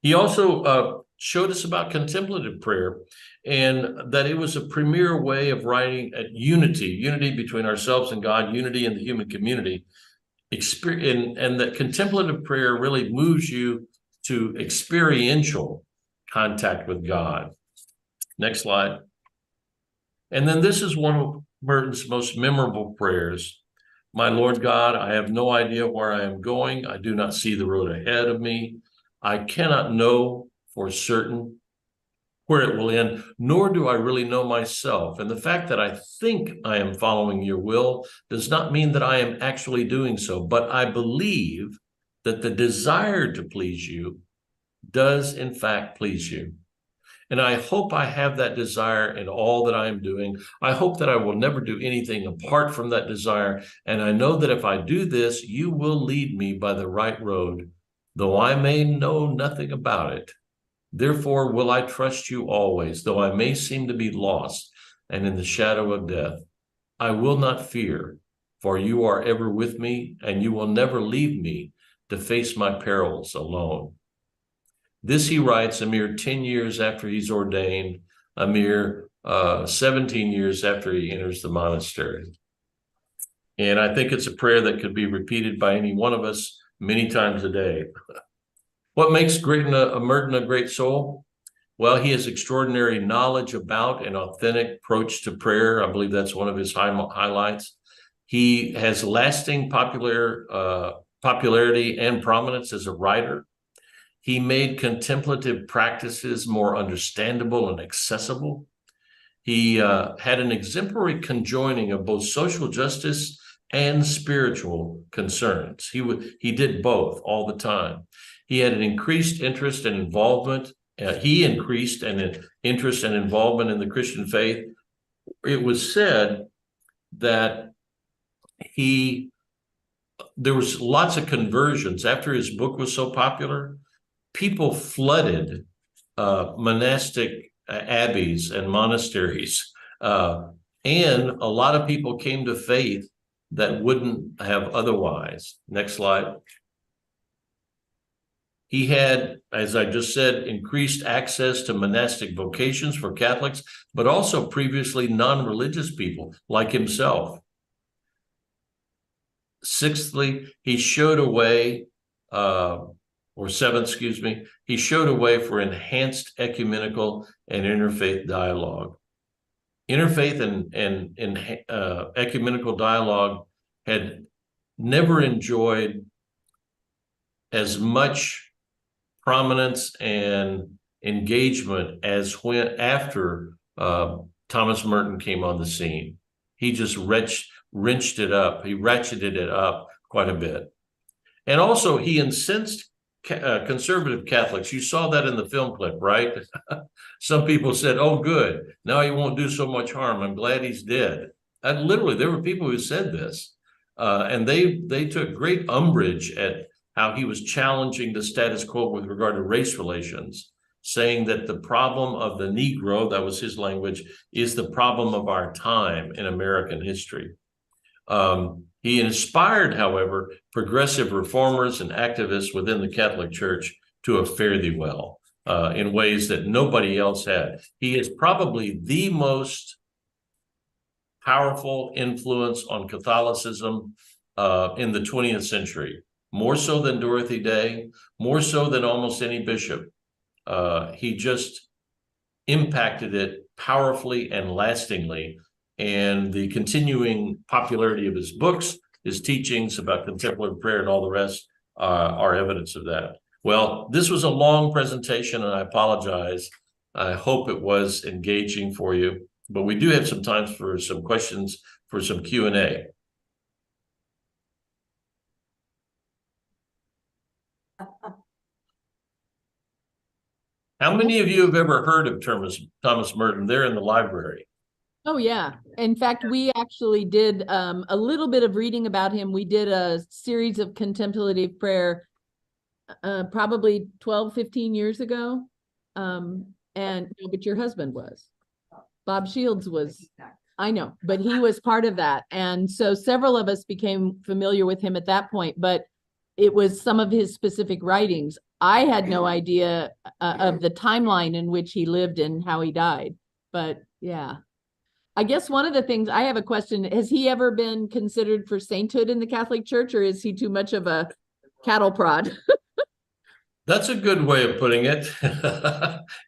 He also showed us about contemplative prayer and that it was a premier way of writing at unity between ourselves and God, unity in the human community. And that contemplative prayer really moves you to experiential contact with God. Next slide. And then this is one of Merton's most memorable prayers. My Lord God, I have no idea where I am going. I do not see the road ahead of me. I cannot know for certain where it will end, nor do I really know myself. And the fact that I think I am following your will does not mean that I am actually doing so, but I believe that the desire to please you does in fact please you. And I hope I have that desire in all that I am doing. I hope that I will never do anything apart from that desire. And I know that if I do this, you will lead me by the right road, though I may know nothing about it. Therefore will I trust you always, though I may seem to be lost and in the shadow of death. I will not fear, for you are ever with me, and you will never leave me to face my perils alone. This he writes a mere 10 years after he's ordained, a mere 17 years after he enters the monastery. And I think it's a prayer that could be repeated by any one of us many times a day. What makes Merton a great soul? Well, he has extraordinary knowledge about an authentic approach to prayer. I believe that's one of his highlights. He has lasting popularity and prominence as a writer. He made contemplative practices more understandable and accessible. He had an exemplary conjoining of both social justice and spiritual concerns. He did both all the time. He had an increased interest and involvement. He increased an interest and involvement in the Christian faith. It was said that there was lots of conversions after his book was so popular. People flooded monastic abbeys and monasteries, and a lot of people came to faith that wouldn't have otherwise. Next slide. He had, as I just said, increased access to monastic vocations for Catholics, but also previously non-religious people like himself. Sixthly, he showed a way, or seventh, excuse me, he showed a way for enhanced ecumenical and interfaith dialogue. Interfaith and ecumenical dialogue had never enjoyed as much prominence and engagement as when after Thomas Merton came on the scene. He just wrenched it up. He ratcheted it up quite a bit. And also he incensed conservative Catholics. You saw that in the film clip, right? Some people said, oh, good. Now he won't do so much harm. I'm glad he's dead. Literally, there were people who said this. And they took great umbrage at how he was challenging the status quo with regard to race relations, saying that the problem of the Negro, that was his language, is the problem of our time in American history. He inspired, however, progressive reformers and activists within the Catholic Church to have fared thee well in ways that nobody else had. He is probably the most powerful influence on Catholicism in the 20th century, more so than Dorothy Day, more so than almost any bishop. He just impacted it powerfully and lastingly. And the continuing popularity of his books, his teachings about contemplative prayer and all the rest are evidence of that. Well, this was a long presentation and I apologize. I hope it was engaging for you, but we do have some time for some questions, for some Q&A. How many of you have ever heard of Thomas Merton? They're in the library. Oh, yeah. In fact, we actually did a little bit of reading about him. We did a series of contemplative prayer probably 12, 15 years ago. But your husband was. Bob Shields was, I know, but he was part of that. And so several of us became familiar with him at that point, but it was some of his specific writings. I had no idea of the timeline in which he lived and how he died. But yeah. I guess one of the things, I have a question, has he ever been considered for sainthood in the Catholic Church, or is he too much of a cattle prod? That's a good way of putting it.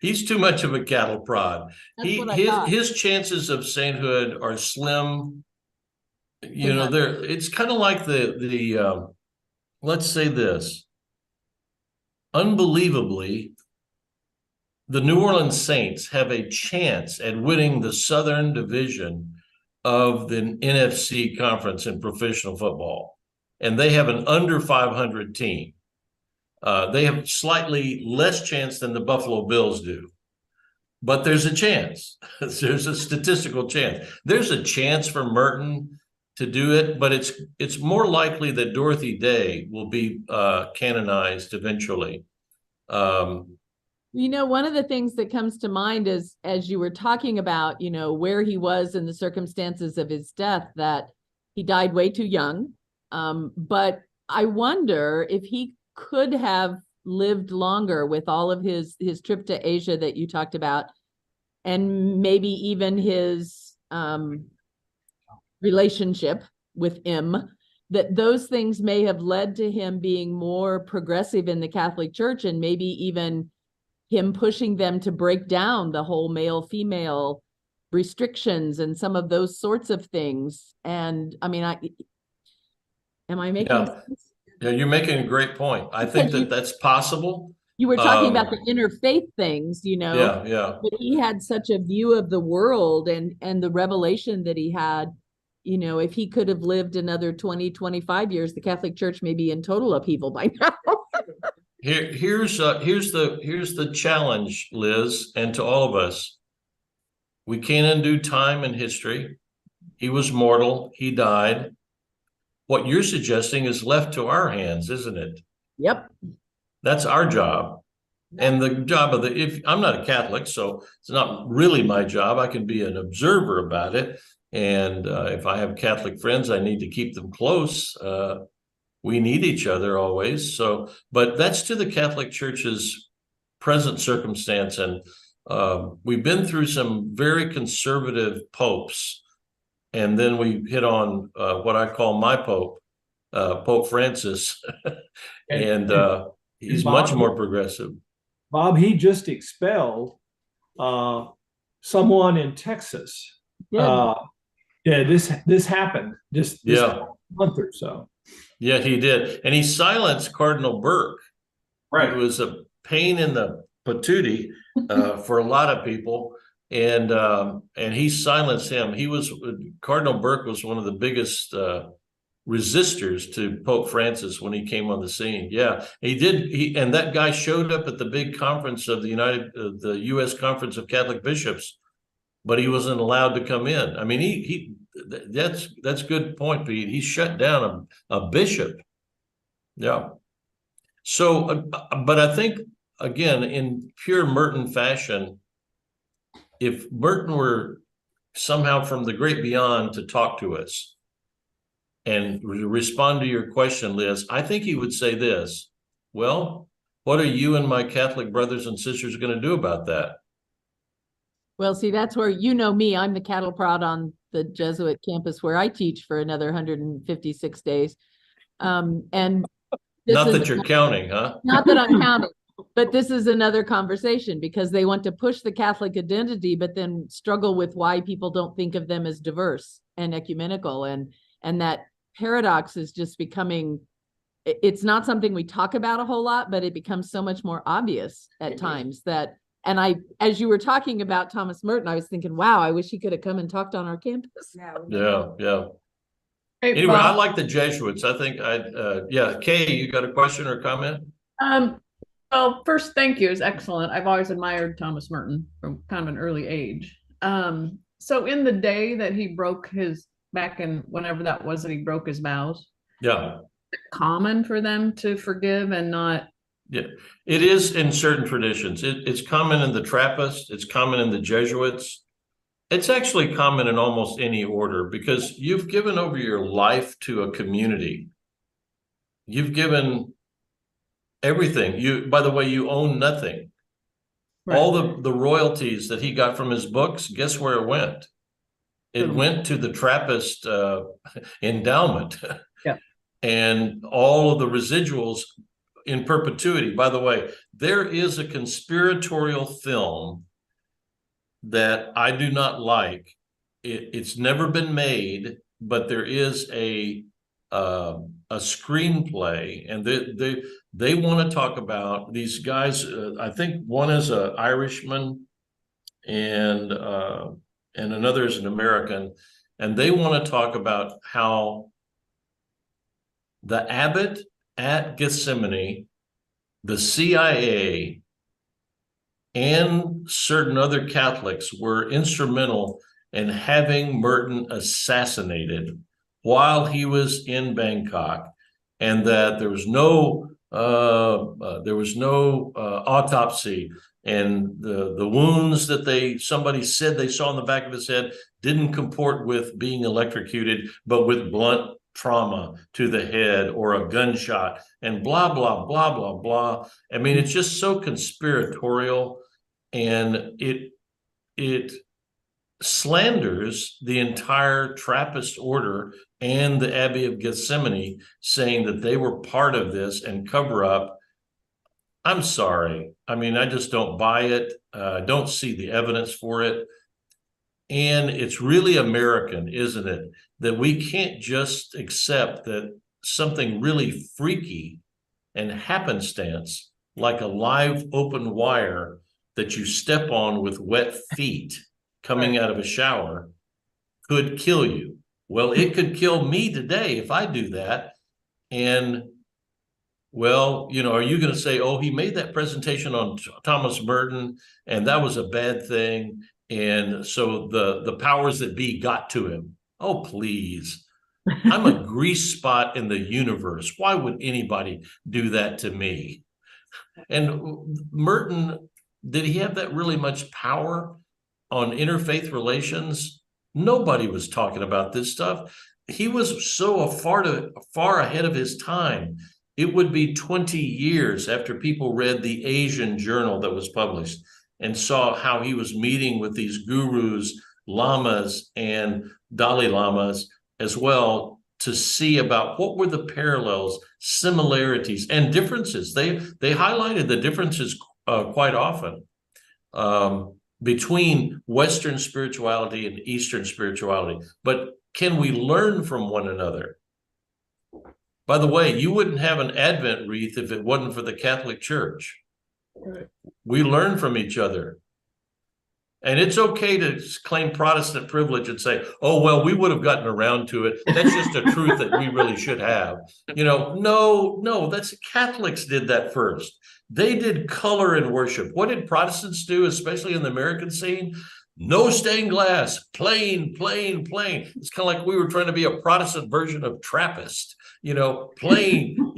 He's too much of a cattle prod. His chances of sainthood are slim. You know, it's kind of like the let's say this. Unbelievably, the New Orleans Saints have a chance at winning the Southern Division of the NFC conference in professional football. And they have an under 500 team. They have slightly less chance than the Buffalo Bills do. But there's a chance. There's a statistical chance. There's a chance for Merton to do it, but it's more likely that Dorothy Day will be canonized eventually. You know, one of the things that comes to mind is, as you were talking about, you know, where he was in the circumstances of his death, that he died way too young. But I wonder if he could have lived longer with all of his trip to Asia that you talked about, and maybe even his relationship with M, that those things may have led to him being more progressive in the Catholic Church, and maybe even him pushing them to break down the whole male-female restrictions and some of those sorts of things. And I mean, am I making sense? Yeah, you're making a great point. I think that's possible. You were talking about the interfaith things, you know. Yeah. But he had such a view of the world and the revelation that he had. You know, if he could have lived another 20, 25 years, the Catholic Church may be in total upheaval by now. Here's the challenge, Liz, and to all of us. We can't undo time and history. He was mortal. He died. What you're suggesting is left to our hands, isn't it? Yep. That's our job. And the job of if I'm not a Catholic, so it's not really my job. I can be an observer about it. And if I have Catholic friends, I need to keep them close. We need each other always. So, but that's to the Catholic Church's present circumstance. And we've been through some very conservative popes. And then we hit on what I call my pope. Pope Francis, and he's Bob- much more progressive. Bob, he just expelled someone in Texas. Yeah. Yeah, this happened this Yeah. month or so. Yeah, he did, and he silenced Cardinal Burke. Right. It was a pain in the patootie for a lot of people, and he silenced him. Cardinal Burke was one of the biggest resistors to Pope Francis when he came on the scene. Yeah, he did. And that guy showed up at the big conference of the U.S. Conference of Catholic Bishops, but he wasn't allowed to come in. I mean, that's good point, Pete. He shut down a bishop. Yeah. So, but I think, again, in pure Merton fashion, if Merton were somehow from the great beyond to talk to us and respond to your question, Liz, I think he would say this: well, what are you and my Catholic brothers and sisters going to do about that? Well, see, that's where, you know me, I'm the cattle prod on the Jesuit campus where I teach for another 156 days. And this Not is that you're counting, huh? not that I'm counting, but this is another conversation because they want to push the Catholic identity, but then struggle with why people don't think of them as diverse and ecumenical. And that paradox is just becoming, it's not something we talk about a whole lot, but it becomes so much more obvious at times that, and as you were talking about Thomas Merton, I was thinking, wow, I wish he could have come and talked on our campus. Yeah. Hey, Anyway, Bob. I like the Jesuits. I think yeah. Kay, you got a question or comment? Well, first, thank you is excellent. I've always admired Thomas Merton from kind of an early age. So in the day that he broke back in whenever that was that he broke his vows, Yeah. common for them to forgive and not. Yeah, it is in certain traditions. It's common in the Trappists. It's common in the Jesuits. It's actually common in almost any order because you've given over your life to a community. You've given everything. By the way, you own nothing. Right. All the royalties that he got from his books, guess where it went? It went to the Trappist endowment. Yeah. And all of the residuals in perpetuity. By the way, there is a conspiratorial film that I do not like. It's never been made, but there is a screenplay, and they want to talk about these guys. I think one is an Irishman, and another is an American, and they want to talk about how the abbot at Gethsemane, the CIA, and certain other Catholics were instrumental in having Merton assassinated while he was in Bangkok, and that there was no autopsy, and the wounds that somebody said they saw in the back of his head didn't comport with being electrocuted, but with blunt trauma to the head or a gunshot, and blah, blah, blah, blah, blah. I mean, it's just so conspiratorial, and it slanders the entire Trappist order and the Abbey of Gethsemane, saying that they were part of this and cover up. I'm sorry. I mean, I just don't buy it. Don't see the evidence for it. And it's really American, isn't it, that we can't just accept that something really freaky and happenstance, like a live open wire that you step on with wet feet coming out of a shower, could kill you. Well, it could kill me today if I do that. And well, are you going to say, oh, he made that presentation on Thomas Merton and that was a bad thing, and so the powers that be got to him? Oh, please. I'm a grease spot in the universe. Why would anybody do that to me? And Merton, did he have that really much power on interfaith relations? Nobody was talking about this stuff. He was so far ahead of his time. It would be 20 years after people read the Asian journal that was published and saw how he was meeting with these gurus, lamas, and Dalai Lamas as well to see about what were the parallels, similarities, and differences. They highlighted the differences quite often between Western spirituality and Eastern spirituality. But can we learn from one another? By the way, you wouldn't have an Advent wreath if it wasn't for the Catholic Church. Right. We learn from each other. And it's okay to claim Protestant privilege and say, oh, well, we would have gotten around to it. That's just a truth that we really should have. No, that's Catholics did that first. They did color in worship. What did Protestants do, especially in the American scene? No stained glass, plain, plain, plain. It's kind of like we were trying to be a Protestant version of Trappist, plain,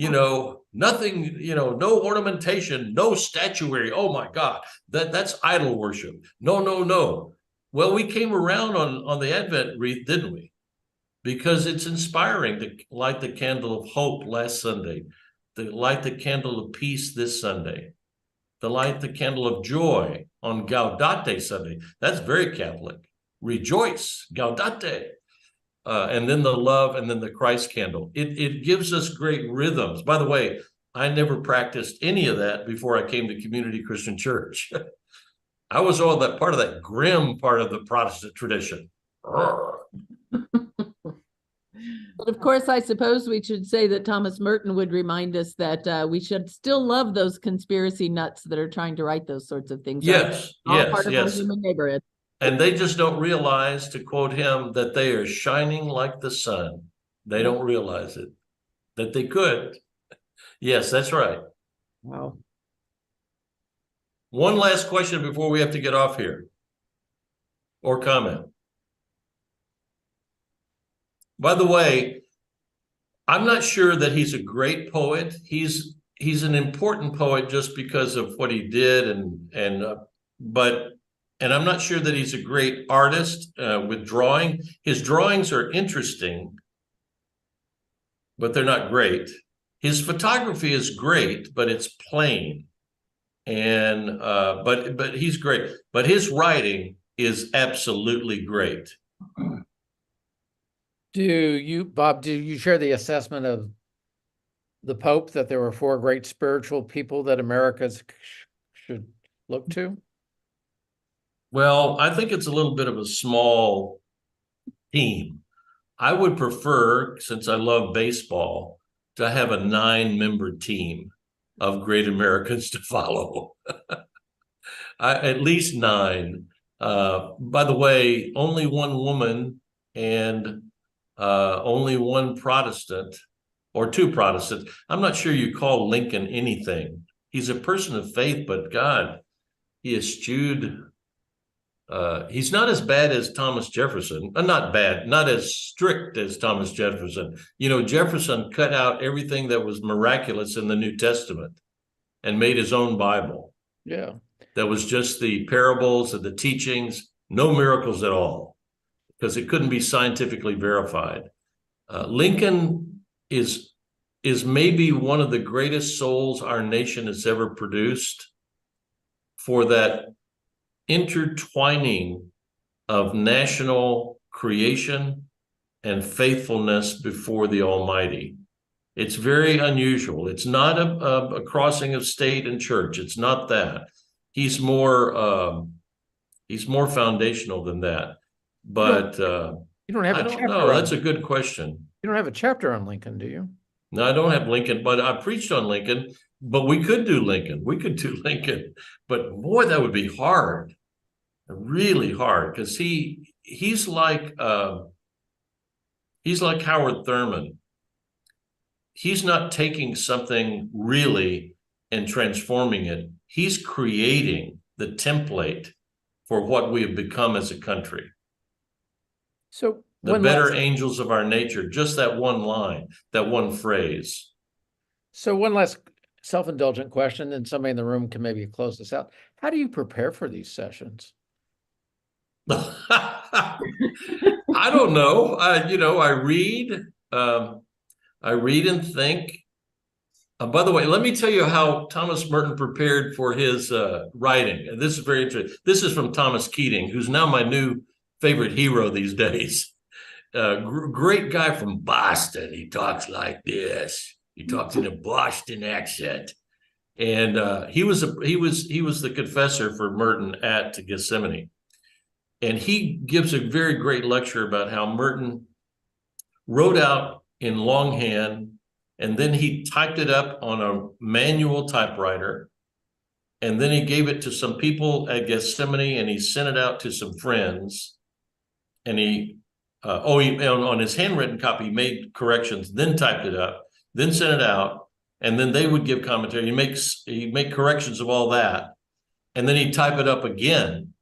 nothing, no ornamentation, no statuary. Oh my God, that's idol worship. No. Well, we came around on the Advent wreath, didn't we? Because it's inspiring to light the candle of hope last Sunday, to light the candle of peace this Sunday, to light the candle of joy on Gaudete Sunday. That's very Catholic. Rejoice, Gaudete. And then the love, and then the Christ candle. It gives us great rhythms. By the way, I never practiced any of that before I came to Community Christian Church. I was all that part of that grim part of the Protestant tradition. But of course, I suppose we should say that Thomas Merton would remind us that we should still love those conspiracy nuts that are trying to write those sorts of things. Yes, All part of our yes. human neighborhood. And they just don't realize, to quote him, that they are shining like the sun. They don't realize it, that they could. Yes, that's right. Wow. One last question before we have to get off here, or comment. By the way, I'm not sure that he's a great poet. He's an important poet just because of what he did, and I'm not sure that he's a great artist with drawing. His drawings are interesting, but they're not great. His photography is great, but it's plain. And but he's great. But his writing is absolutely great. Bob, do you share the assessment of the Pope that there were 4 great spiritual people that America should look to? Well, I think it's a little bit of a small team. I would prefer, since I love baseball, to have a 9-member team of great Americans to follow. At least 9. By the way, only one woman and only one Protestant, or 2 Protestants. I'm not sure you call Lincoln anything. He's a person of faith, but God, he eschewed. He's not as bad as Thomas Jefferson. Not bad, not as strict as Thomas Jefferson. Jefferson cut out everything that was miraculous in the New Testament and made his own Bible. Yeah. That was just the parables and the teachings, no miracles at all, because it couldn't be scientifically verified. Lincoln is maybe one of the greatest souls our nation has ever produced, for that intertwining of national creation and faithfulness before the Almighty. It's very unusual. It's not a crossing of state and church. It's not that. He's more foundational than that. But you don't have I a don't chapter know. on, That's a good question. you don't have a chapter on Lincoln, do you? No, I don't have Lincoln, but I preached on Lincoln. But we could do Lincoln. We could do Lincoln. But boy, that would be hard. Really hard, because he's like Howard Thurman. He's not taking something really and transforming it. He's creating the template for what we have become as a country. So The better angels of our nature, just that one line, that one phrase. So one last self-indulgent question, and somebody in the room can maybe close this out. How do you prepare for these sessions? I don't know. I read and think. By the way, let me tell you how Thomas Merton prepared for his writing. And this is very interesting. This is from Thomas Keating, who's now my new favorite hero these days. great guy from Boston. He talks like this. He talks in a Boston accent. And he was the confessor for Merton at Gethsemane. And he gives a very great lecture about how Merton wrote out in longhand, and then he typed it up on a manual typewriter. And then he gave it to some people at Gethsemane, and he sent it out to some friends. And on his handwritten copy, he made corrections, then typed it up, then sent it out, and then they would give commentary. He'd make corrections of all that, and then he'd type it up again,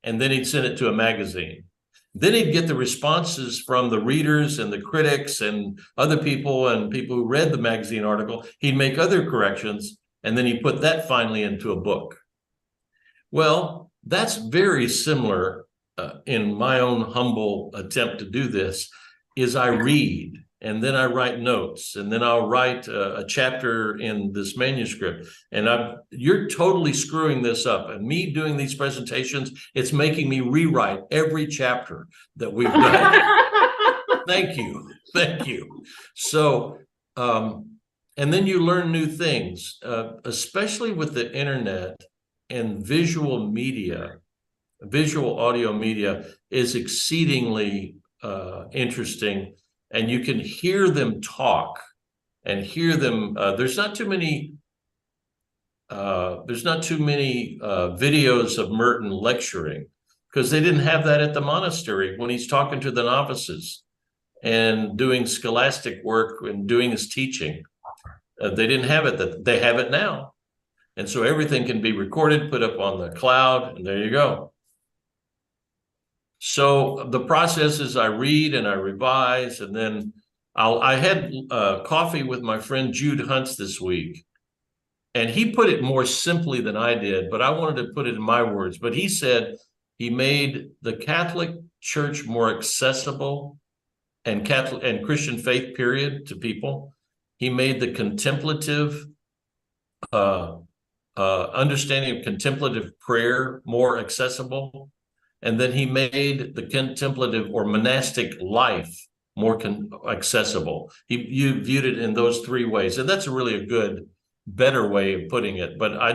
and then he'd send it to a magazine. Then he'd get the responses from the readers and the critics and other people and people who read the magazine article. He'd make other corrections, and then he put that finally into a book. Well, that's very similar in my own humble attempt to do this, is I read, and then I write notes, and then I'll write a chapter in this manuscript. And you're totally screwing this up. And me doing these presentations, it's making me rewrite every chapter that we've done. Thank you. So, and then you learn new things, especially with the internet and visual audio media is exceedingly interesting. And you can hear them talk and hear them. There's not too many videos of Merton lecturing, because they didn't have that at the monastery when he's talking to the novices and doing scholastic work and doing his teaching. They didn't have it. They have it now. And so everything can be recorded, put up on the cloud, and there you go. So the process is I read and I revise, and then I had coffee with my friend Jude Huntz this week, and he put it more simply than I did, but I wanted to put it in my words. But he said he made the Catholic Church more accessible and Catholic and Christian faith, period, to people. He made the contemplative understanding of contemplative prayer more accessible. And then he made the contemplative or monastic life more accessible. You viewed it in those three ways. And that's really a good, better way of putting it. But I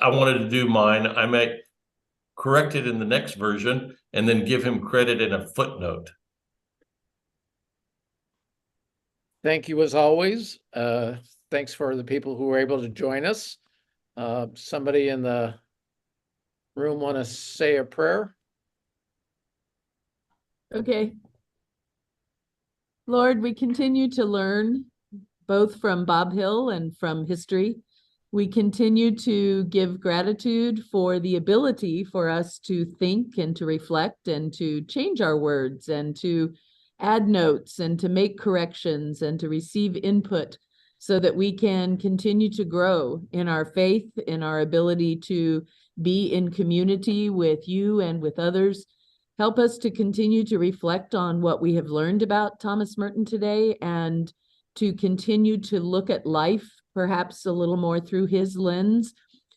wanted to do mine. I might correct it in the next version and then give him credit in a footnote. Thank you as always. Thanks for the people who were able to join us. Somebody in the room want to say a prayer? Okay. Lord, we continue to learn both from Bob Hill and from history. We continue to give gratitude for the ability for us to think and to reflect and to change our words and to add notes and to make corrections and to receive input so that we can continue to grow in our faith, in our ability to be in community with you and with others. Help us to continue to reflect on what we have learned about Thomas Merton today and to continue to look at life perhaps a little more through his lens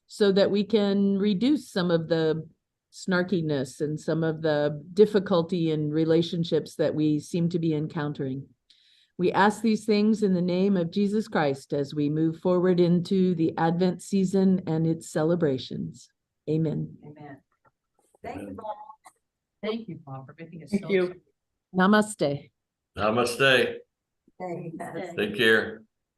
so that we can reduce some of the snarkiness and some of the difficulty in relationships that we seem to be encountering. We ask these things in the name of Jesus Christ as we move forward into the Advent season and its celebrations. Amen. Amen. Thank you, Paul. Thank you, Paul, for making us Thank you. Namaste. Namaste. Thank you. Take care.